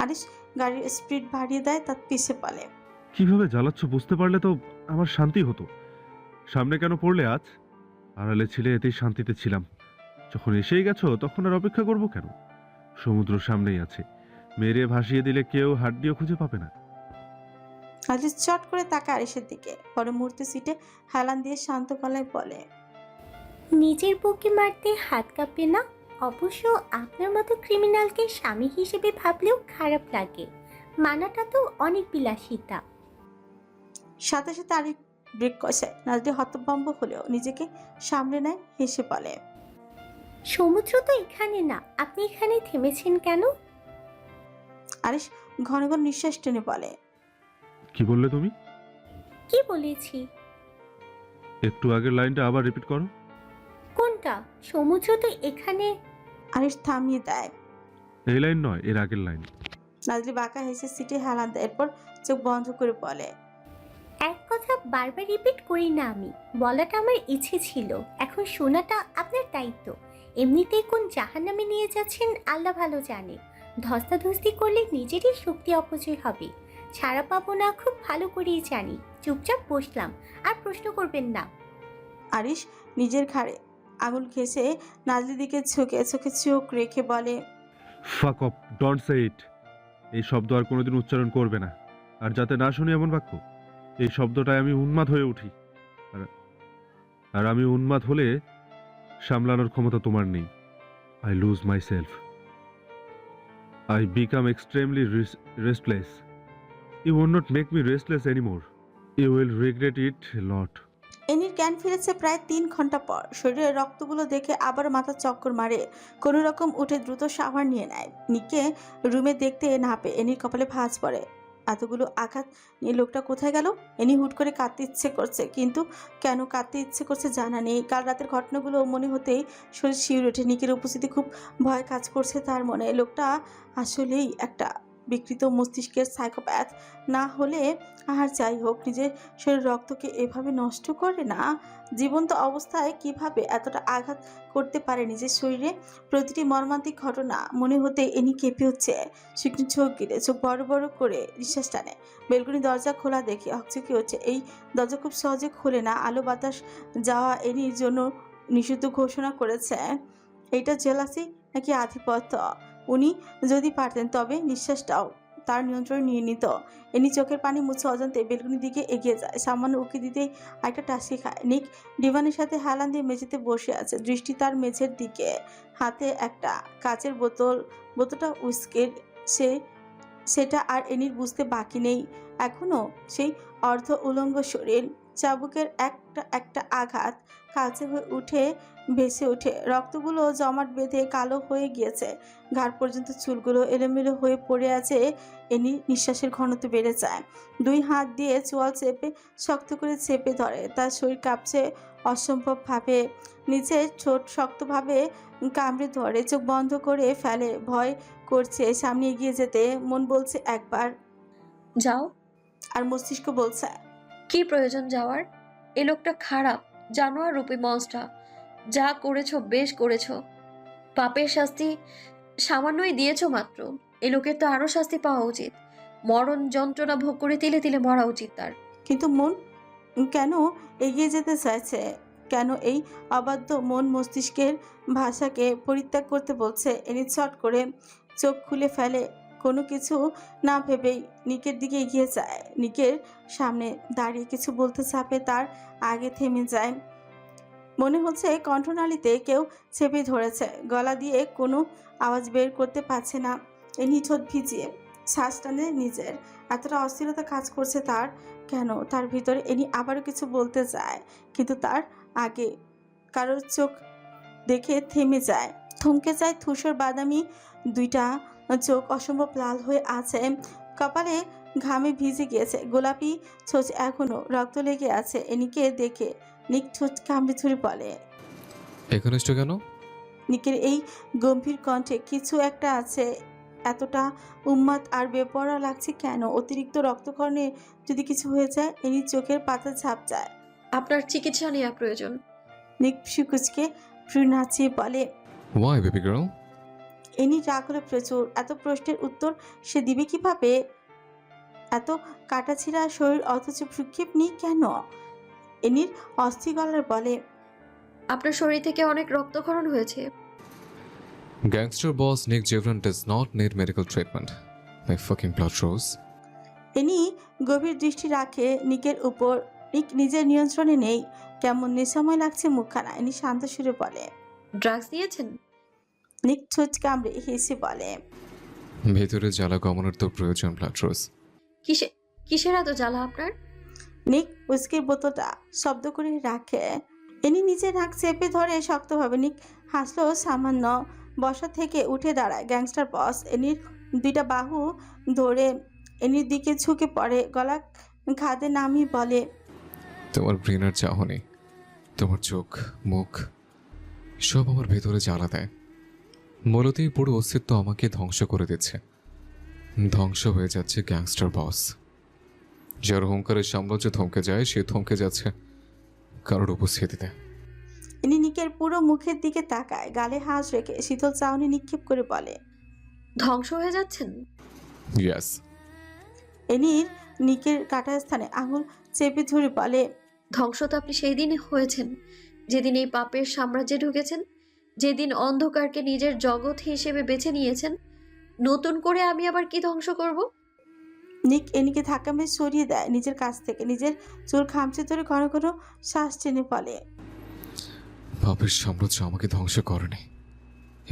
আরিশ গাড়ির স্পিড বাড়িয়ে দেয়, তার পিছে বলে, কিভাবে জ্বালাচ্ছ বুঝতে পারলে তো আমার শান্তি হতো। সামনে কেন পড়লে আজ? আড়ালে ছিলে, এতেই শান্তিতে ছিলাম। যখন এসেই গেছো তখন আর অপেক্ষা করব কেন? সমুদ্র সামনেই আছে। মেরে ভাসিয়ে দিলে কেউ হাড্ডিও খুঁজে পাবে না। নাজলি চট করে তাকায় আরিশের দিকে, পরে মুহূর্তে সিটে হেলান দিয়ে শান্ত গলায় বলে, নিজের বুকে মারতে হাত কাঁপে না? অবশ্য আপনার মতো ক্রিমিনালকে স্বামী হিসেবে ভাবলেও খারাপ লাগে। মানাটা তো অনেক বিলাসিতা। সাথে সাথে আরিফ ব্রেক কষায়। নাজলি হতভম্ব হলেও নিজেকে সামলে নেয়, হেসে বলে, সমুদ্র তো এখানে না, আপনি এখানে থেমেছেন কেন? আরিশ ঘন ঘন নিঃশ্বাস টেনে বলে, কি বললে তুমি? কি বলেছি? একটু আগের লাইনটা আবার রিপিট করো। কোনটা? সমুদ্র তো এখানে। আরিশ থামিয়ে দেয়। এই লাইন নয়, এর আগের লাইন। নাজলি বাঁকা হেসে সিটে হেলান দেয়, এরপর চোখ বন্ধ করে বলে, এক কথা বারবার রিপিট করি না আমি, বলাটা আমার ইচ্ছে ছিল, এখন শোনাটা আপনার দায়িত্ব। এমনিতেই কোন জাহান্নামে নিয়ে যাচ্ছেন আল্লাহ ভালো জানে। ধস্তাধস্তি করলে নিজেরই শক্তি অপচয় হবে, ছাড়া পাবো না খুব ভালো করেই জানি। চুপচাপ বসলাম, আর প্রশ্ন করবেন না। আরিশ নিজের ঘাড়ে আঙুল ঘেঁষে নাজলির দিকে ঝুঁকে চোখে চোখ রেখে বলে, ফাক অফ, ডোন্ট সে ইট। এই শব্দ আর কোনোদিন উচ্চারণ করবে না। আর যাতে না শুনি এমন বাক্য, এই শব্দটায় আমি উন্মাদ হয়ে উঠি। আর আমি উন্মাদ হলে সামলানোর ক্ষমতা তোমার নেই। I lose myself. I become extremely restless. You will not make me restless anymore. You will regret it lot. এনির জ্ঞান ফিরেছে প্রায় 3 ঘন্টা পর। শরীরের রক্তগুলো দেখে আবার মাথা চক্কর মারে, কোনো রকম উঠে দ্রুত শাওয়ার নিয়ে নেয়। নিকে রুমে দেখতে না পেয়ে এনির কপালে ভাঁজ পড়ে। এতগুলো আঘাত নিয়ে লোকটা কোথায় গেল? এনি হুট করে কাঁদতে ইচ্ছে করছে, কিন্তু কেন কাঁদতে ইচ্ছে করছে জানা নেই। কাল রাতের ঘটনাগুলো মনে হতেই শরীর শিউরে ওঠে। নিকের উপস্থিতি খুব ভয় কাজ করছে তার মনে। লোকটা আসলেই একটা বিকৃত মস্তিষ্কের সাইকোপ্যাথ না হলে আর যাই হোক, নিজের শরীর রক্তকে এভাবে নষ্ট করে না। জীবন্ত অবস্থায় কিভাবে এতটা আঘাত করতে পারে নিজের শরীরে? প্রতিটি মর্মান্তিক ঘটনা মনে হতে এনি কেঁপে হচ্ছে। শুকনো চোখ গিলে চোখ বড় বড় করে নিঃশ্বাস টানে। বেলকনি দরজা খোলা দেখে হকচকি হচ্ছে। এই দরজা খুব সহজে খোলে না। আলো বাতাস যাওয়া এনির জন্য নিষিদ্ধ ঘোষণা করেছে। এইটা জেলাসি নাকি আধিপত্য? উনি যদি পারতেন তবে নিঃশ্বাসটাও তার নিয়ন্ত্রণে নিয়ে নিত। এনি চোখের পানি মুছে অজান্তে বেলকনির দিকে এগিয়ে যায়। সামান্য উকি দিতেই একটা টাসকি খায়। নিক ডিভানের সাথে হেলান দিয়ে মেঝেতে বসে আছে, দৃষ্টি তার মেঝের দিকে। হাতে একটা কাচের বোতলটা উস্কের। সেটা আর এনির বুঝতে বাকি নেই এখনো। সেই অর্ধ উলঙ্গ শরীর, চাবুকের একটা একটা আঘাত কালচে হয়ে উঠে ভেসে ওঠে। রক্তগুলো জমাট বেঁধে কালো হয়ে গিয়েছে। ঘাড় পর্যন্ত চুলগুলো এলোমেলো হয়ে পড়ে আছে। এনি নিঃশ্বাসের ঘনত্ব বেড়ে যায়। 2 হাত দিয়ে চোয়াল চেপে শক্ত করে চেপে ধরে। তার শরীর কাঁপছে অসম্ভবভাবে। নিচে ঠোঁট শক্তভাবে কামড়ে ধরে, চোখ বন্ধ করে ফেলে। ভয় করছে সামনে এগিয়ে যেতে। মন বলছে একবার, যাও। আর মস্তিষ্ক বলছে, কি প্রয়োজন যাওয়ার? এ লোকটা খারাপ, জানোয়ার রূপী মনস্টার। যা করেছো বেশ করেছো। পাপের শাস্তি সামান্যই দিয়েছো মাত্র। এ লোকের তো আরো শাস্তি পাওয়া উচিত। মরণ যন্ত্রণা ভোগ করে তিলে তিলে মরা উচিত তার। কিন্তু মন কেন এগিয়ে যেতে চাইছে? কেন এই অবাধ্য মন মস্তিষ্কের ভাষাকে পরিত্যাগ করতে বলছে? এনি চট করে চোখ খুলে ফেলে। কোনো কিছু না ভেবেই নিকের দিকে এগিয়ে যায়। নিকের সামনে দাঁড়িয়ে কিছু বলতে চাপে, তার আগে থেমে যায়। মনে হচ্ছে কণ্ঠনালীতে কেউ চেপে ধরেছে। গলা দিয়ে কোনো আওয়াজ বের করতে পারছে না। এনি ঠোঁট ভিজিয়ে শ্বাস টানে নিজের। এতটা অস্থিরতা কাজ করছে তার কেন? তার ভিতরে এনি আবারও কিছু বলতে চায়, কিন্তু তার আগে কারোর চোখ দেখে থেমে যায়, থমকে যায়। ধূসর বাদামি 2টা চোখ অসম্ভব লাল হয়ে আছে, কপালে ঘামে ভিজে গিয়েছে, গোলাপি ছোঁচ এখনো রক্ত লেগে আছে। এনিকে দেখে নিক ঠোঁট কামড়ে ধরে বলে, একনিষ্ঠ কেন? নিকের এই গম্ভীর কণ্ঠে কিছু একটা আছে। এতটা উন্মাদ আর বেপরোয়া লাগছে কেন? অতিরিক্ত রক্তক্ষরণে যদি কিছু হয়ে যায়? এনি চোখের পাতা ঝাঁপ যায়। আপনার চিকিৎসা নেওয়া প্রয়োজন। নিক শিকুচকে ভ্রু নাচিয়ে বলে, Why, baby girl? এনি রাগ হলো প্রচুর। এত প্রশ্নের উত্তর সে দিবে কিভাবে? এত কাটাছিড়া শরীর অথচ ভ্রুক্ষেপ নেই কেন? এনির অস্থির গলার বলে, আপনার শরীর থেকে অনেক রক্তক্ষরণ হয়েছে। Gangster boss Nick Jevran does not need medical treatment. My fucking blood rose. Any গভীর দৃষ্টি রাখে নিকের উপর। নিক নিজের নিয়ন্ত্রণে নেই, কেমন নেশাময় লাগছে মুখখানা। এনি শান্ত সুরে বলে। ড্রাগস নিয়েছেন? নিক ঠোঁট কামড়ে হেসে বলে। ভেতরে জ্বালা কমানোর তো প্রয়োজন ব্লাড রোজ। কিসের এত জ্বালা আপনার? নিক উস্কির বোতলটা শব্দ করে রাখে। এনি নিজের নাক চেপে ধরে শক্তভাবে। নিক হাসলো সামান্য। বসা থেকে উঠে দাঁড়ায় গ্যাংস্টার বস। এনির দুইটা বাহু ধরে এনির দিকে ঝুঁকে পড়ে, গলা খাদে নামিয়ে বলে। তোমার ব্রেনার চাহনি, তোমার চোখ, মুখ সব আমার ভেতরে জ্বালা দেয়। মূলতই পুরো অস্তিত্ব আমাকে ধ্বংস করে দিচ্ছে। ধ্বংস হয়ে যাচ্ছে গ্যাংস্টার বস। যার হুঙ্কারের সাম্রাজ্য থমকে যায়, সে থমকে যাচ্ছে কারোর উপস্থিতিতে। ইনি নিকের পুরো মুখের দিকে তাকায়, গালে হাঁস রেখে শীতল চাউনি নিক্ষেপ করে বলে। ধ্বংস হয়ে যাচ্ছেন? ইয়াস। এনির নিকের কাটা স্থানে আঙুল চেপে ধরে বলে। ধ্বংস তো আপনি সেই দিন হয়েছেন যেদিন এই পাপের সাম্রাজ্যে ঢুকেছেন, যেদিন অন্ধকারকে নিজের জগৎ হিসেবে বেছে নিয়েছেন। নতুন করে আমি আবার কি ধ্বংস করব? নিক এনিকে ধাক্কা মেরে সরিয়ে দেয় নিজের কাছ থেকে। নিজের চুল খামচে ধরে ঘন ঘন শ্বাস টেনে বলে। পাপের সাম্রাজ্য আমাকে ধ্বংস করেনি।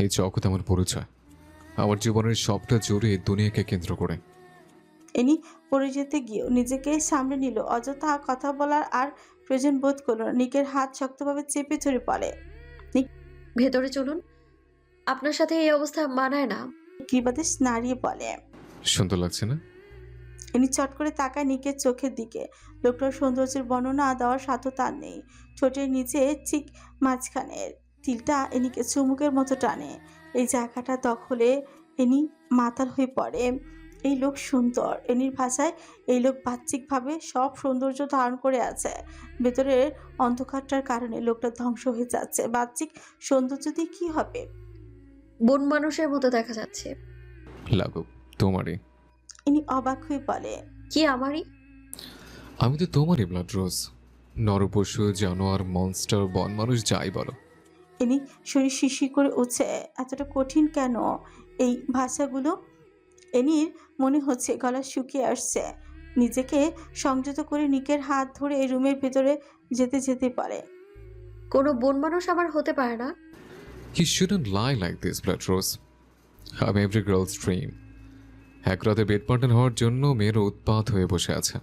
এই জগৎ আমার পরিচয়, আমার জীবনের সবটা জুড়ে দুনিয়াকে কেন্দ্র করে। এনি পড়ে যেতে গিয়েও নিজেকে সামনে নিল। অযথা কথা বলার আর প্রয়োজন বোধ করলো না। নিকের হাত শক্তভাবে চেপে ধরে বলে। ভেতরে চলুন, আপনার সাথে এই অবস্থা মানায় না। কিবাদেশ নাড়িয়ে বলে। সুন্দর লাগছে না? ইনি চট করে তাকায় নিকের চোখের দিকে। লোকটার সৌন্দর্যের বর্ণনা দেওয়ার সাধ্য তার নেই। ঠোঁটের নিচে ঠিক মাঝখানের তিলটা এনিকে চুমুকের মতো টানে। এই জায়গাটা দখলে এনি মাতাল হয়ে পড়ে। এই লোক সুন্দর। এনির ভাষায় এই লোক বাহ্যিকভাবে সব সৌন্দর্য ধারণ করে আছে। ভেতরের অন্ধকারটার কারণে লোকটা ধ্বংস হয়ে যাচ্ছে। বাহ্যিক সৌন্দর্য দিয়ে কি হবে? বন মানুষের মতো দেখা যাচ্ছে। লাগুক তোমারই। ইনি অবাক হয়ে বলে। কি আমারই? আমি তো তোমারই ব্লাড রোজ। নরপশু, জানোয়ার, মনস্টার, বন মানুষ যাই বলো। ইনি শরীর শিশি করে উঠছে। এতটা কঠিন কেন এই ভাষাগুলো? এনির মনে হচ্ছে গলা শুকিয়ে আসছে। নিজেকে সংযত করে নিকের হাত ধরে এই রুমের ভেতরে যেতে যেতে পারে। কোনো বন মানুষ আমার হতে পারে না। You shouldn't lie like this, Blood Rose. I'm every girl's dream. এক রাতে বেড পার্টনার হওয়ার জন্য মেয়ের উৎপাত হয়ে বসে আছে।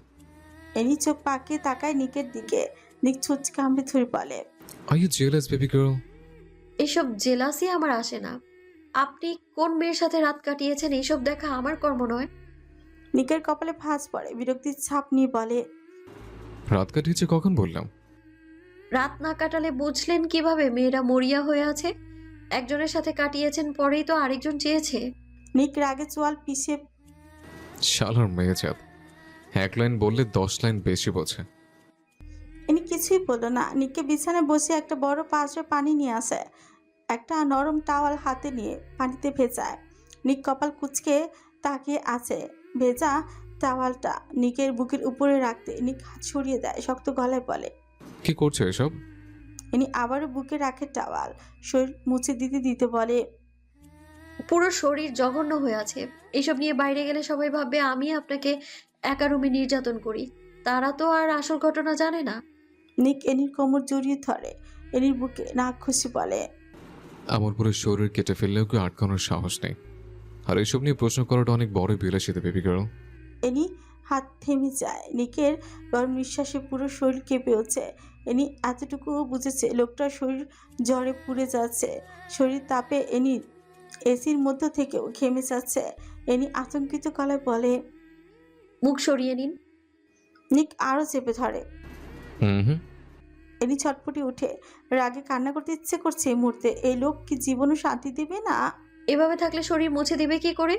এনি চোখ পাকিয়ে তাকায় নিকের দিকে। নিক ছুঁচ কামড়ে ধরে বলে। Are you jealous, baby girl? এইসব জেলাসি আমার আসে না। আপনি কোন মেয়ের সাথে রাত কাটিয়েছেন এইসব দেখা আমার কর্ম নয়। নিকের কপালে ভাঁজ পড়ে, বিরক্তির ছাপ নিয়ে বলে। রাত কাটিয়েছে কখন বললাম? রাত না কাটালে বুঝলেন কিভাবে মেয়েরা মরিয়া হয়ে আছে? একজনের সাথে কাটিয়েছেন, পরেই তো আরেকজন চেয়েছে। নিক রাগে চোয়াল পিষে শালার মেয়ে জাত, এক লাইন বললে 10 লাইন বেশি বোঝে। ইনি কিছুই বলল না। নিককে বিছানায় বসে একটা বড় পাত্রে পানি নিয়ে আসে। একটা নরম টাওয়াল হাতে নিয়ে পানিতে ভেজায়। নিক কপাল কুঁচকে তাকিয়ে আছে। ভেজা টাওয়ালটা নিকের বুকের উপরে রাখতে নিক হাত সরিয়ে দেয়, শক্ত গলায় বলে। কি করছো এসব? ইনি আবারও বুকে রাখে টাওয়াল, শরীর মুছে দিতে দিতে বলে। পুরো শরীর জঘন্য হয়ে আছে। এইসব নিয়ে বাইরে গেলে সবাই ভাববে আমি আপনাকে একা রুমে নির্যাতন করি। তারা তো আর আসল ঘটনা জানে না। নিক এনির কোমর জড়িয়ে ধরে, এনির বুকে নাক খুশি বলে। আমার পুরো শরীর কেটে ফেললেও কেউ আটকানোর সাহস নেই। আর এসব নিয়ে প্রশ্ন করাটা অনেক বড় বিলাসিতা, বেবি গার্ল। এনি হাত থেমে যায়। নিকের গরম নিঃশ্বাসে পুরো শরীর কেঁপে উঠছে। এনি এতটুকু বুঝেছে লোকটার শরীর জ্বরে পুড়ে যাচ্ছে। শরীর তাপে এনি এসির মধ্য থেকেও ঘেমে যাচ্ছে। এনি আতঙ্কিত গলায় বলে। মুখ সরিয়ে নিন। নিক আরও চেপে ধরে। হুম। এনি ছটফটে উঠে, রাগে কান্না করতে ইচ্ছে করছে এই মুহূর্তে। এই লোক কি জীবনও শান্তি দেবে না? এভাবে থাকলে শরীর মুছে দিবে কি করে?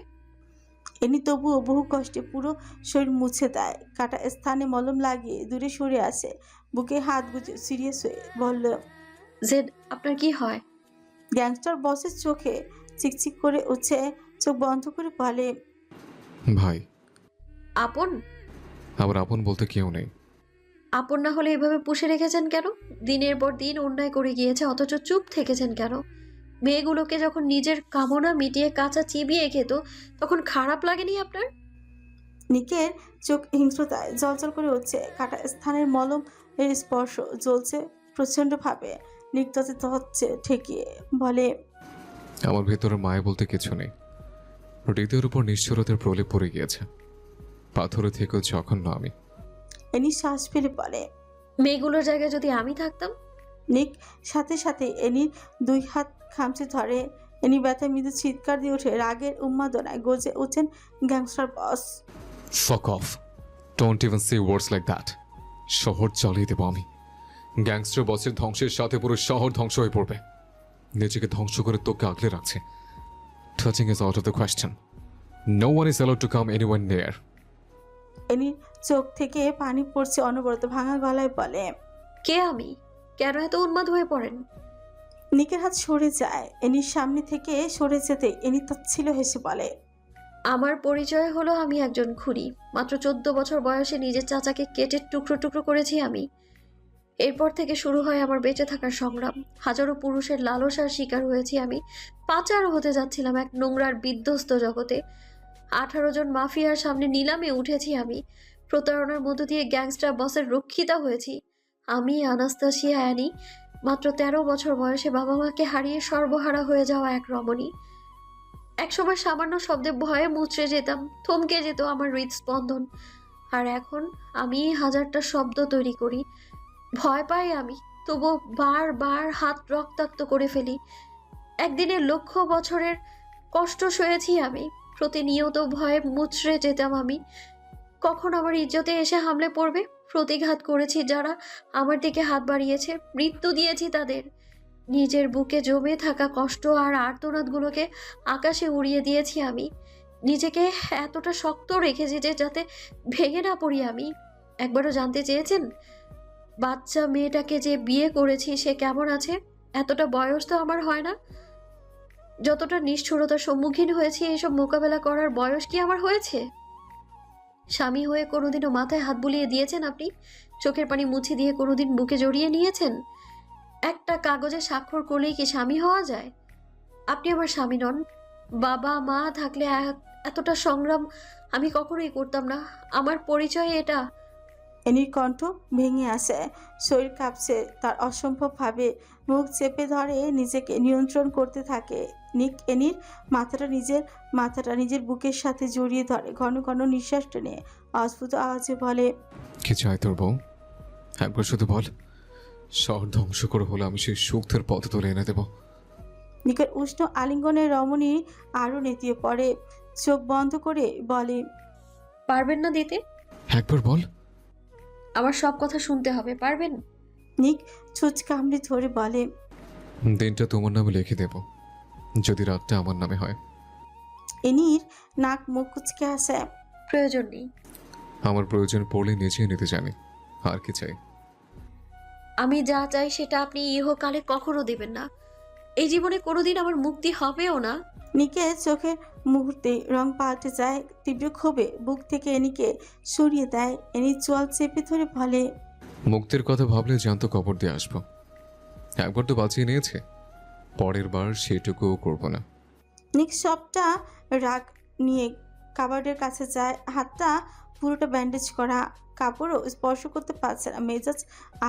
এনি তবুও বহু কষ্টে পুরো শরীর মুছে দেয়। কাটা স্থানে মলম লাগিয়ে দূরে সরে আসে। বুকে হাত গুজে সিরিয়াস হয়ে বলল। জেড, আপনার কি হয়? গ্যাংস্টার বসের চোখে চিকচিক করে উঠছে। চোখ বন্ধ করে বলে। ভাই। আপন? আমার আপন বলতে কেউ নেই। আপন না হলে এভাবে পুষে রেখেছেন কেন? দিনের পর দিন অন্যায় করে গিয়েছে, অথচ চুপ থেকেছেন কেন? মেয়েগুলোকে যখন নিজের কামনা মিটিয়ে কাঁচা চিবিয়ে খেত তখন খারাপ লাগেনি আপনার? নিকের চোখ হিংস্রতায় জলজল করে উঠছে, কাটা স্থানের মলম এর স্পর্শ জ্বলছে প্রচণ্ডভাবে। নিক তথে হচ্ছে ঠেকিয়ে বলে, আমার ভেতরে মায়া বলতে কিছু নেই। হৃদয়ের উপর নিশ্চরতার প্রলেপ পড়ে গিয়েছে। পাথরে থেকেও জঘন্য আমি। এনি শ্বাস ফেলে বলে। মেয়েগুলোর জায়গায় যদি আমি থাকতাম। নিক সাথে সাথে এনির 2 হাত খামচে ধরে। এনি ব্যথা মৃদু চিৎকার দিয়ে উঠে রাগের উন্মাদনায় গর্জে উঠছেন gangster boss. Fuck off. Don't even say words like that. শহর জ্বালিয়ে দেবো আমি। গ্যাংস্টার বসের ধ্বংসের সাথে পুরো শহর ধ্বংস হয়ে পড়বে। নিজেকে ধ্বংস করে তোকে আগলে রাখছে। Touching is out of the question. No one is allowed to come anywhere near. এনির চোখ থেকে পানি পড়ছে অনবরত, ভাঙা গলায় বলে। কে আমি? কেন এত উন্মাদ হয়ে পড়েন? নিকের হাত সরে যায়। এনির সামনে থেকে সরে যেতে এনি তাচ্ছিল হেসে বলে, আমার পরিচয় হলো আমি একজন খুনি। মাত্র 14 বছর বয়সে নিজের চাচাকে কেটে টুকরো টুকরো করেছি আমি। এরপর থেকে শুরু হয় আমার বেঁচে থাকার সংগ্রাম। হাজারো পুরুষের লালসার শিকার হয়েছি আমি। পাচার হতে যাচ্ছিলাম এক নোংরার বিধ্বস্ত জগতে। 18 জন মাফিয়ার সামনে নিলামে উঠেছি আমি। প্রতারণার মধ্য দিয়ে গ্যাংস্টার বসের রক্ষিতা হয়েছি আমি, আনাস্তাসিয়া অ্যানি। মাত্র 13 বছর বয়সে বাবা মাকে হারিয়ে সর্বহারা হয়ে যাওয়া এক রমণী। একসময় সামান্য শব্দে ভয়ে মুচড়ে যেতাম, থমকে যেত আমার হৃদস্পন্দন। আর এখন আমি হাজারটা শব্দ তৈরি করি। ভয় পাই আমি, তবু বারবার হাত রক্তাক্ত করে ফেলি। একদিনে লক্ষ বছরের কষ্ট সয়েছি আমি। প্রতিনিয়ত ভয়ে মুচড়ে যেতাম আমি, কখন আমার ইজ্জতে এসে হামলে পড়বে। প্রতিঘাত করেছি যারা আমার দিকে হাত বাড়িয়েছে, মৃত্যু দিয়েছি তাদের। নিজের বুকে জমে থাকা কষ্ট আর আর্তনাদগুলোকে আকাশে উড়িয়ে দিয়েছি আমি। নিজেকে এতটা শক্ত রেখেছি যে যাতে ভেঙে না পড়ি আমি। একবারও জানতে চেয়েছেন বাচ্চা মেয়েটাকে যে বিয়ে করেছি সে কেমন আছে? এতটা বয়স তো আমার হয় না। যতটা নিষ্ঠুরতার সম্মুখীন হয়েছি এসব মোকাবেলা করার বয়স কি আমার হয়েছে? স্বামী হয়ে কোনোদিনও মাথায় হাত বুলিয়ে দিয়েছেন আপনি? চোখের পানি মুছে দিয়ে কোনোদিন বুকে জড়িয়ে নিয়েছেন? একটা কাগজে স্বাক্ষর করলেই কি স্বামী হওয়া যায়? আপনি আমার স্বামী নন। বাবা মা থাকলে এতটা সংগ্রাম আমি কখনোই করতাম না। আমার পরিচয় এটা। এনির কণ্ঠ ভেঙে আসে, শরীর কাঁপছে তার অসম্ভবভাবে। মুখ চেপে ধরে, নিজেকে নিয়ন্ত্রণ করতে থাকে। নিক এনির মাথাটা নিজের বুকের সাথে জড়িয়ে ধরে, ঘন ঘন নিঃশ্বাস টেনে অদ্ভুত আওয়াজে বলে, কি চাই তোর বউ? একবার শুধু বল। শহর ধ্বংস করে হলে আমি সেই সুখের পথ তুলে এনে দেবো। নিকের উষ্ণ আলিঙ্গনের রমণী আরও নেতিয়ে পড়ে, চোখ বন্ধ করে বলে, পারবেন না দিতে? একবার বল। আমার সব কথা শুনতে হবে, পারবেন? নিক ছুঁচ কামড়ে ধরে বলে, দিনটা তোমার নামে লিখে দেব, যদি রাতটা আমার নামে হয়। এনির নাক মুখ কুচকে আসে। প্রয়োজন নেই। আমার প্রয়োজন পড়লে নিজেই নিতে জানি। আর কি চাই? আমি যা চাই সেটা আপনি ইহকালে কখনো দেবেন না। এই জীবনে কোনোদিন আমার মুক্তি হবেও না। নিকের চোখের মুহূর্তে রং পাল্টে যায়, তীব্র ক্ষোভে বুক থেকে এনিকে সরিয়ে দেয়। এনি চোয়াল চেপে ধরে বলে, মুক্তির কথা ভাবলে জ্যান্ত কবর দিয়ে আসবো। একবার তো বাঁচিয়ে নিয়েছে, পরের বার সেটুকুও করবো না। নিক সবটা রাগ নিয়ে কাবার্ডের কাছে যায়। হাতটা পুরোটা ব্যান্ডেজ করা, কাপড়ও স্পর্শ করতে পারছে না। মেজাজ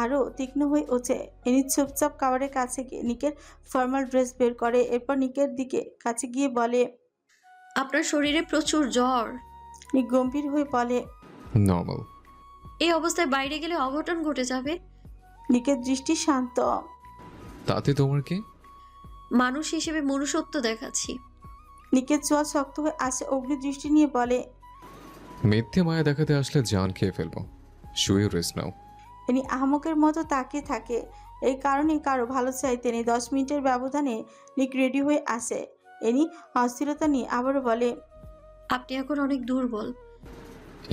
আরও তীক্ষ্ণ হয়ে ওঠে। এনি চুপচাপ কাবার্ডের কাছে গিয়ে নিকের ফর্মাল ড্রেস বের করে। এরপর নিকের দিকে কাছে গিয়ে বলে, আপনার শরীরে প্রচুর জ্বর। নিক গম্ভীর হয়ে বলে, নর্মাল। এই অবস্থায় বাইরে গেলে অঘটন ঘটে যাবে। নিকের দৃষ্টি শান্ত। তাতে তোমার কি? মানুষ হিসেবে মনুষ্যত্ব দেখাচ্ছি। নিকের চোয়াল শক্ত হয়ে আসে, অগ্নি দৃষ্টি নিয়ে বলে, মিথ্যে মায়া দেখাতে আসলে জান খেয়ে ফেলবো। শুয়ে রেস্ট নাও। এনি আহমকের মতো তাকিয়ে থাকে। এই কারণেই কারো ভালো চাইতেনি। 10 মিনিটের ব্যবধানে নিক রেডি হয়ে আসে। এনি অস্থিরতা নিয়ে আবারও বলে, আপনি এখন অনেক দুর্বল।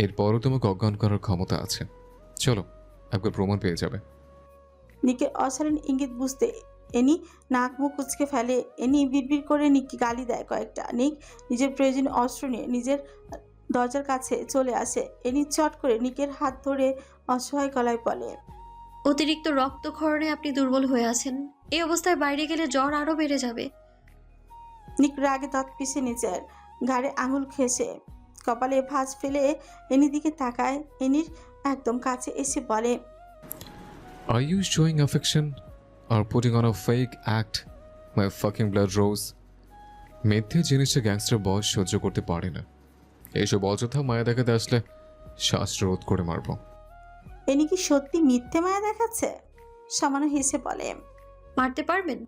এরপরও তোমাকে অজ্ঞান করার ক্ষমতা আছে। চলো, একবার প্রমাণ পেয়ে যাবে। নিকের অশালীন ইঙ্গিত বুঝতে এনি নাক মুখ কুচকে ফেলে। এনি বিড়বিড় করে নিককে গালি দেয় কয়েকটা। নিক নিজের প্রয়োজনীয় অস্ত্র নিয়ে নিজের দরজার কাছে চলে আসে। এনি চট করে নিকের হাত ধরে অসহায় গলায় বলে, অতিরিক্ত রক্তক্ষরণে আপনি দুর্বল হয়ে আছেন। এই অবস্থায় বাইরে গেলে জ্বর আরো বেড়ে যাবে। নিক রাগে দাঁত পিষে নিজের ঘাড়ে আঙুল ঘেঁষে কপালে ভাঁজ ফেলে এনির দিকে তাকায়। এনির একদম কাছে এসে বলে, Are you showing affection or putting on a fake act, my fucking blood rose? মিথ্যে জিনিসটা গ্যাংস্টার বস সহ্য করতে পারে না। এইসব অযথা মায়া দেখাতে আসলে শ্বাসরোধ করে মারবো। এনি কি সত্যি মিথ্যে মায়া দেখাচ্ছে? সামান্য হেসে বলে, মারতে পারবেন?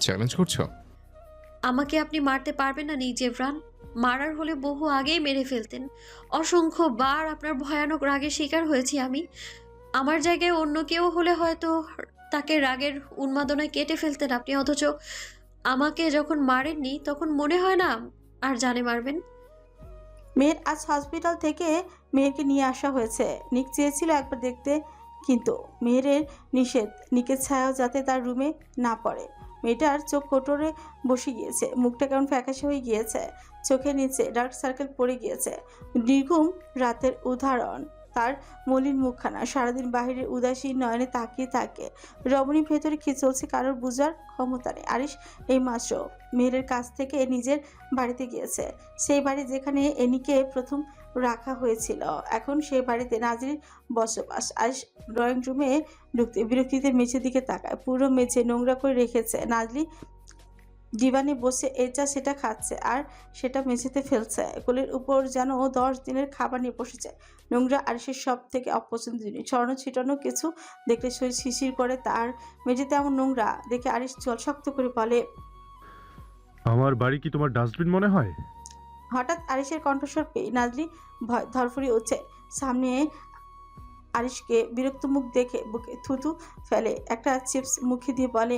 চ্যালেঞ্জ করছো? আমাকে আপনি মারতে পারবেন না নিজেভরান। মারার হলে বহু আগেই মেরে ফেলতেন। অসংখ্য বার আপনার ভয়ানক রাগের শিকার হয়েছি আমি। আমার জায়গায় অন্য কেউ হলে হয়তো তাকে রাগের উন্মাদনায় কেটে ফেলতেন আপনি, অথচ আমাকে যখন মারেননি তখন মনে হয় না আর জানে মারবেন। মেয়ের আজ হসপিটাল থেকে মেয়েরকে নিয়ে আসা হয়েছে। নিক চেয়েছিল একবার দেখতে, কিন্তু মেয়ের নিষেধ। নিকের ছায়াও যাতে তার রুমে না পড়ে। মেয়েটার চোখ কোটরে বসে গিয়েছে, মুখটা কেমন ফ্যাকাশে হয়ে গিয়েছে, চোখের নিচে ডার্ক সার্কেল পড়ে গিয়েছে। নির্ঘুম রাতের উদাহরণ তার মলিন মুখখানা। সারাদিন বাহিরের উদাসীন নয়নে তাকিয়ে থাকে। রমণী ভেতরে কি চলছে কারোর বুঝার ক্ষমতা নেই। আরিশ এইমাত্র মেয়ের কাছ থেকে নিজের বাড়িতে গিয়েছে, সেই বাড়ি যেখানে এনিকে প্রথম রাখা হয়েছিল। এখন সেই বাড়িতে নাজির বসবাস। আরিশ ড্রয়িং রুমে ঢুকতে বিরক্তিতে মেঝের দিকে তাকায়। পুরো মেঝে নোংরা করে রেখেছে। নাজলি ডিভানে বসে এটা সেটা খাচ্ছে আর সেটা মেঝেতে ফেলছে। কোলের উপর যেন 10 দিনের খাবার নিয়ে বসেছে। নোংরা আরিশের সব থেকে অপছন্দ জিনিস। ছড়ানো ছিটানো কিছু দেখলে শরীর শিশির করে তার। মেঝেতে এমন নোংরা দেখে আরিশ চল শক্ত করে বলে, আমার বাড়ি কি তোমার ডাস্টবিন মনে হয়? হঠাৎ আরিশের কণ্ঠস্বর পেয়ে নাজলি ভয় ধরফড়িয়ে উঠছে। সামনে আরিশকে বিরক্ত মুখ দেখে বুকে থুতু ফেলে একটা চিপস মুখে দিয়ে বলে,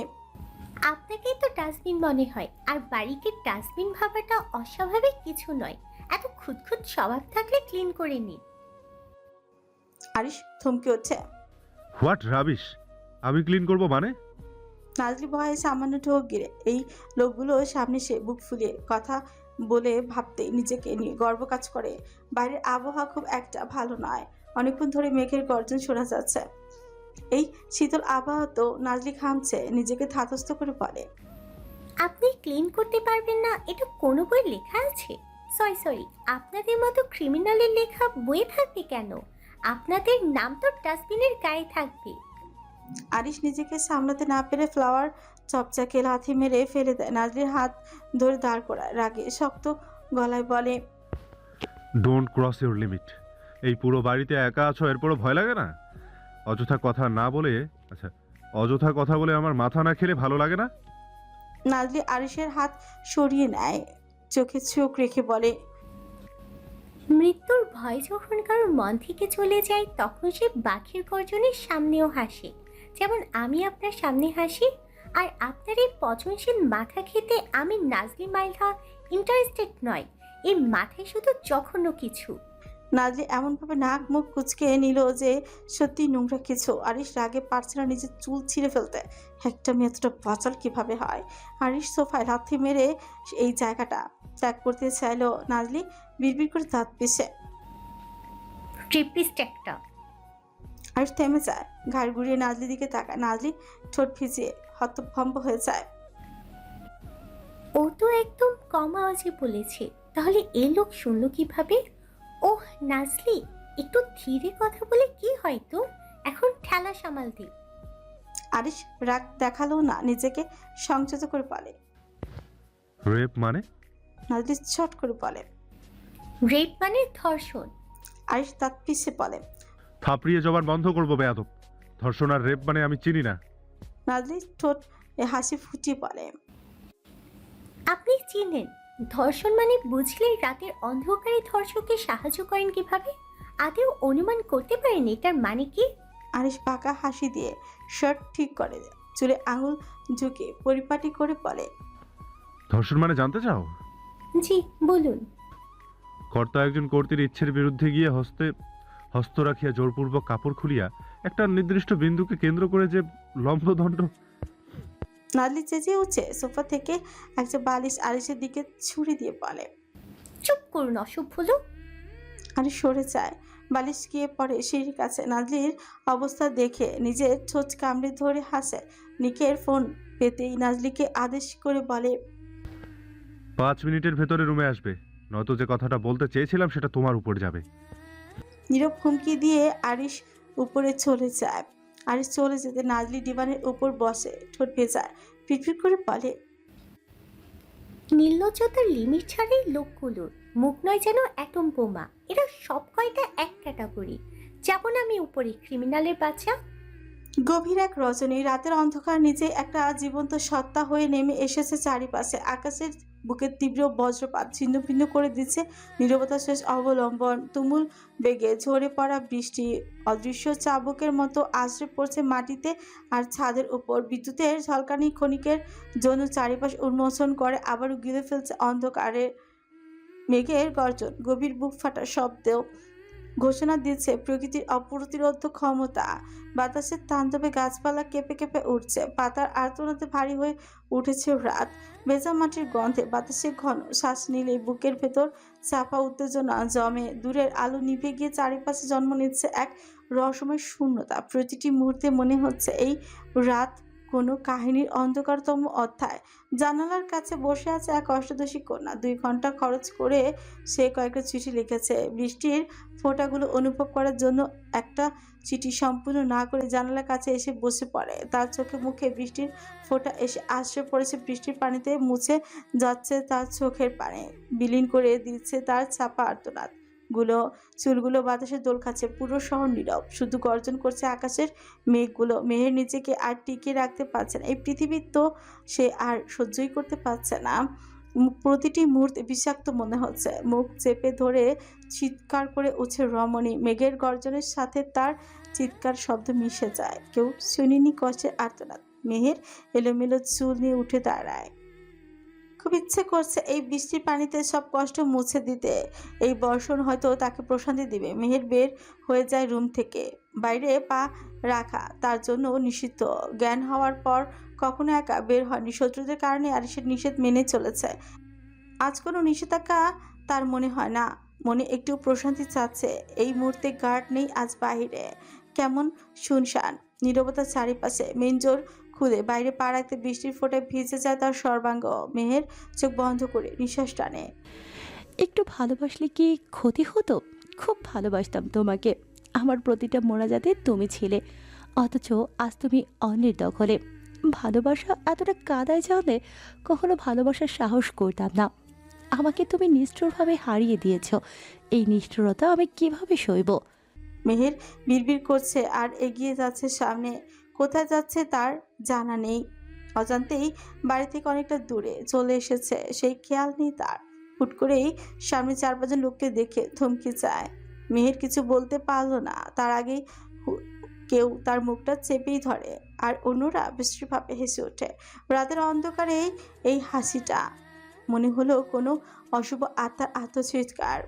আপনাকেই তো ডাস্টবিন মনে হয়, আর বাড়িকে ডাস্টবিন ভাবাটা অস্বাভাবিক কিছু নয়। এত খুঁতখুঁত স্বভাব থাকলে ক্লিন করে নিন। আরিশ থমকে উঠছে। What rubbish! আমি ক্লিন করব মানে? নাজলি ভয়ে সামান্য ঢোক গিরে। এই লোকগুলো সামনে সে বুক ফুলিয়ে কথা বলে ভাবতে নিজেকে নিয়ে গর্ব কাজ করে। বাইরের আবহাওয়া খুব একটা ভালো নয়। অনেকক্ষণ ধরে মেঘের গর্জন শোনা যাচ্ছে। এই শীতল আবহাওয়াতেও নাজলি ঘামছে। নিজেকে ধাতস্থ করে বলে, আপনি ক্লিন করতে পারবেন না এটা কোনো বই লেখা আছে? সরি, আপনাদের মতো ক্রিমিনালের লেখা বইয়ে থাকবে কেন? আপনাদের নাম তো ডাস্টবিনের গায়ে থাকবে। আরিশ নিজেকে সামলাতে না পেরে ফ্লাওয়ার চপচাকে লাথি মেরে ফেলে দেয়। নাজলির হাত ধরে দাঁড় করায়, রাগে শক্ত গলায় বলে, ডোন্ট ক্রস ইউর লিমিট। এই পুরো বাড়িতে একা আছো, এরপরও ভয় লাগে না? অযথা কথা না বলে, অযথা কথা বলে আমার মাথা না খেলে ভালো লাগে না? নাজলি আরিশের হাত সরিয়ে নেয়, চোখে চোখ রেখে বলে, মৃত্যুর ভয় যখন কারোর মন থেকে চলে যায় তখন সে বাঘের গর্জনের সামনেও হাসে, যেমন আমি আপনার সামনে হাসি। আর আপনার এই পচনশীল মাথা খেতে আমি নাজলি মাইলহা ইন্টারেস্টেড নয়। এই মাথায় শুধু জঘন্য কিছু। নাজলি এমনভাবে নাক মুখ কুচকে নিল যে সত্যি নোংরা কিছু। আরিশ রাগে পারছে না নিজের চুল ছিঁড়ে ফেলতে। একটা মেয়ে এতটা বাচাল কিভাবে হয়? আরিশ সোফায় লাথি মেরে এই জায়গাটা ত্যাগ করতে চাইলো। নাজলি বিড়বিড় করে দাঁত পিষে। ট্রিপিস্ট একটা। আরিশ থেমে যায়, ঘাড় ঘুরিয়ে নাজলির দিকে তাকায়। নাজলি ঠোঁট ভিজিয়ে হতভম্ব হয়ে যায়। ও তো একদম কম আওয়াজে বলেছে, তাহলে এ লোক শুনলো কিভাবে? ওহ নাজলি, একটু ধীরে কথা বলে কি হয় তো? এখন ঠেলা সামাল দি। আরিশ রাগ দেখালো না, নিজেকে সংযত করে বলে। রেপ মানে? নাজলি ছট করে বলে। রেপ মানে ধর্ষণ। আরিশ দাঁত পিষে বলে। থাপড়িয়ে জবান বন্ধ করবো বেয়াদব। ধর্ষণ আর রেপ মানে আমি চিনি না। নাজলি ঠোঁট হাসি ফুটিয়ে বলে, আপনি চিনেন? ধর্ষণ মানে বুঝলে রাতের অন্ধকারে ধর্ষককে সাহায্য করেন কিভাবে? আদেও অনুমান করতে পারেন এটার মানে কি? আরিশ বাঁকা হাসি দিয়ে শার্ট ঠিক করে, চুলে আঙুল ঝুঁকে পরিপাটি করে বলে, ধর্ষণ মানে জানতে চাও? জি বলুন। কর্তা একজন কর্ত্রীর ইচ্ছের বিরুদ্ধে গিয়ে হস্ত রাখিয়া জোরপূর্বক কাপড় খুলিয়া একটা নির্দিষ্ট বিন্দুকে কেন্দ্র করে যে লম্বদণ্ড। নাজলি চেঁচিয়ে উঠছে সোফা থেকে একটা বালিশ আরিশের দিকে ছুরি দিয়ে বলে। চুপ করুন অসভ্য লোক। আরিশ সরে যায়, বালিশ গিয়ে পড়ে সিঁড়ির কাছে। নাজলির অবস্থা দেখে নিজের ঠোঁট কামড়ে ধরে হাসে। নিকের ফোন পেতেই নাজলিকে আদেশ করে বলে, 5 মিনিটের ভেতরে রুমে আসবে। নয়তো যে কথাটা বলতে চেয়েছিলাম সেটা তোমার উপর যাবে। নীরব হুমকি দিয়ে আরিশ উপরে চলে যায়। আরিশ চলে যেতে নাজলি ডিভানের উপর বসে, ঠোঁট ভেজায়, পিটপিট করে বলে, নির্লজ্জতার লিমিট ছাড়ে এই লোকগুলোর। মুখ নয় যেন অ্যাটম বোমা। এরা সব কয়টা এক ক্যাটাগরি। যাব না আমি উপরে, ক্রিমিনালের বাচ্চা। গভীর এক রজনী রাতের অন্ধকার নিচে একটা জীবন্ত সত্তা হয়ে নেমে এসেছে চারিপাশে। আকাশের বুকের তীব্র বজ্রপাত ছিন্ন ভিন্ন করে দিচ্ছে নীরবতা শেষ অবলম্বন। তুমুল বেগে ঝরে পড়া বৃষ্টি অদৃশ্য চাবুকের মতো আছড়ে পড়ছে মাটিতে আর ছাদের উপর। বিদ্যুতের ঝলকানি ক্ষণিকের জন্য চারিপাশ উন্মোচন করে, আবারও গিলে ফেলছে অন্ধকারের। মেঘের গর্জন গভীর বুক ফাটা শব্দেও ঘোষণা দিচ্ছে প্রকৃতির অপ্রতিরোধ্য ক্ষমতা। বাতাসের তাণ্ডবে গাছপালা কেঁপে কেঁপে উঠছে, পাতার আর্তনাদে ভারী হয়ে উঠেছে রাত। ভেজা মাটির গন্ধে বাতাসে ঘন শ্বাস নিলে বুকের ভেতর চাপা উত্তেজনা জমে। দূরের আলো নিভে গিয়ে চারিপাশে জন্ম নিচ্ছে এক রহস্যময় শূন্যতা। প্রতিটি মুহূর্তে মনে হচ্ছে এই রাত কোনো কাহিনীর অন্ধকারতম অধ্যায়। জানালার কাছে বসে আছে এক অষ্টাদশী কন্যা। 2 ঘন্টা খরচ করে সে কয়েকটা চিঠি লিখেছে। বৃষ্টির ফোঁটাগুলো অনুভব করার জন্য একটা চিঠি সম্পূর্ণ না করে জানালার কাছে এসে বসে পড়ে। তার চোখে মুখে বৃষ্টির ফোঁটা এসে আশ্রয় পড়েছে। বৃষ্টির পানিতে মুছে যাচ্ছে তার চোখের পানি, বিলীন করে দিচ্ছে তার চাপা আর্তনাদ চুলগুলো বাতাসে দোল খাচ্ছে। পুরো শহর নীরব, শুধু গর্জন করছে আকাশের মেঘগুলো। মেঘের নিজেকে আর টিকে রাখতে পারছে না। এই পৃথিবীর তো সে আর সহ্যই করতে পারছে না। প্রতিটি মুহূর্তে বিষাক্ত মনে হচ্ছে। মুখ চেপে ধরে চিৎকার করে উঠছে রমণী। মেঘের গর্জনের সাথে তার চিৎকার শব্দ মিশে যায়। কেউ শুনিনি কষ্টের আর্তনাদ। মেহের এলোমেলো চুল নিয়ে উঠে দাঁড়ায়। খুব ইচ্ছে করছে এই বৃষ্টির পানিতে সব কষ্ট মুছে দিতে। এই বর্ষণ হয়তো তাকে প্রশান্তি দিবে। মেহের বের হয়ে যায় রুম থেকে। বাইরে পা রাখা তার জন্য নিষিদ্ধ। জ্ঞান হওয়ার পর কখনো একা বের হয়নি। শত্রুদের কারণে আরিশের নিষেধ মেনে চলেছে। আজ কোনো নিষেধাজ্ঞা তার মনে হয় না। মনে একটু প্রশান্তি চাচ্ছে। এই মুহূর্তে গার্ড নেই আজ বাইরে। কেমন শুনশান, নীরবতা চারিপাশে। মেনজোর খুলে বাইরে পা রাখতে বৃষ্টির ফোঁটায় ভিজে যায় তার সর্বাঙ্গ। মেহের চোখ বন্ধ করে নিঃশ্বাস টানে। একটু ভালোবাসলে কি ক্ষতি হতো? খুব ভালোবাসতাম তোমাকে। আমার প্রতিটা মোনাজাতে তুমি ছিলে, অথচ আজ তুমি অন্যের দখলে। ভালোবাসা এতটা কাদায় জানলে কখনো ভালোবাসার সাহস করতাম না। আমাকে তুমি নিষ্ঠুরভাবে হারিয়ে দিয়েছ। এই নিষ্ঠুরতা আমি কিভাবে সইব? মেহের বিড়বিড় করছে আর এগিয়ে যাচ্ছে সামনে। কোথায় যাচ্ছে তার জানা নেই। অজান্তেই বাড়ি থেকে অনেকটা দূরে চলে এসেছে, সেই খেয়াল নেই তার। হুট করেই সামনে 4-5 লোককে দেখে থমকে যায়। মেহের কিছু বলতে পারলো না। তার আগেই কেউ তার মুখটা চেপেই ধরে, আর অন্যরা বিশ্রীভাবে হেসে ওঠে। রাতের অন্ধকারে এই হাসিটা মনে হলো কোনো অশুভ আত্মার আত্মচিৎকার।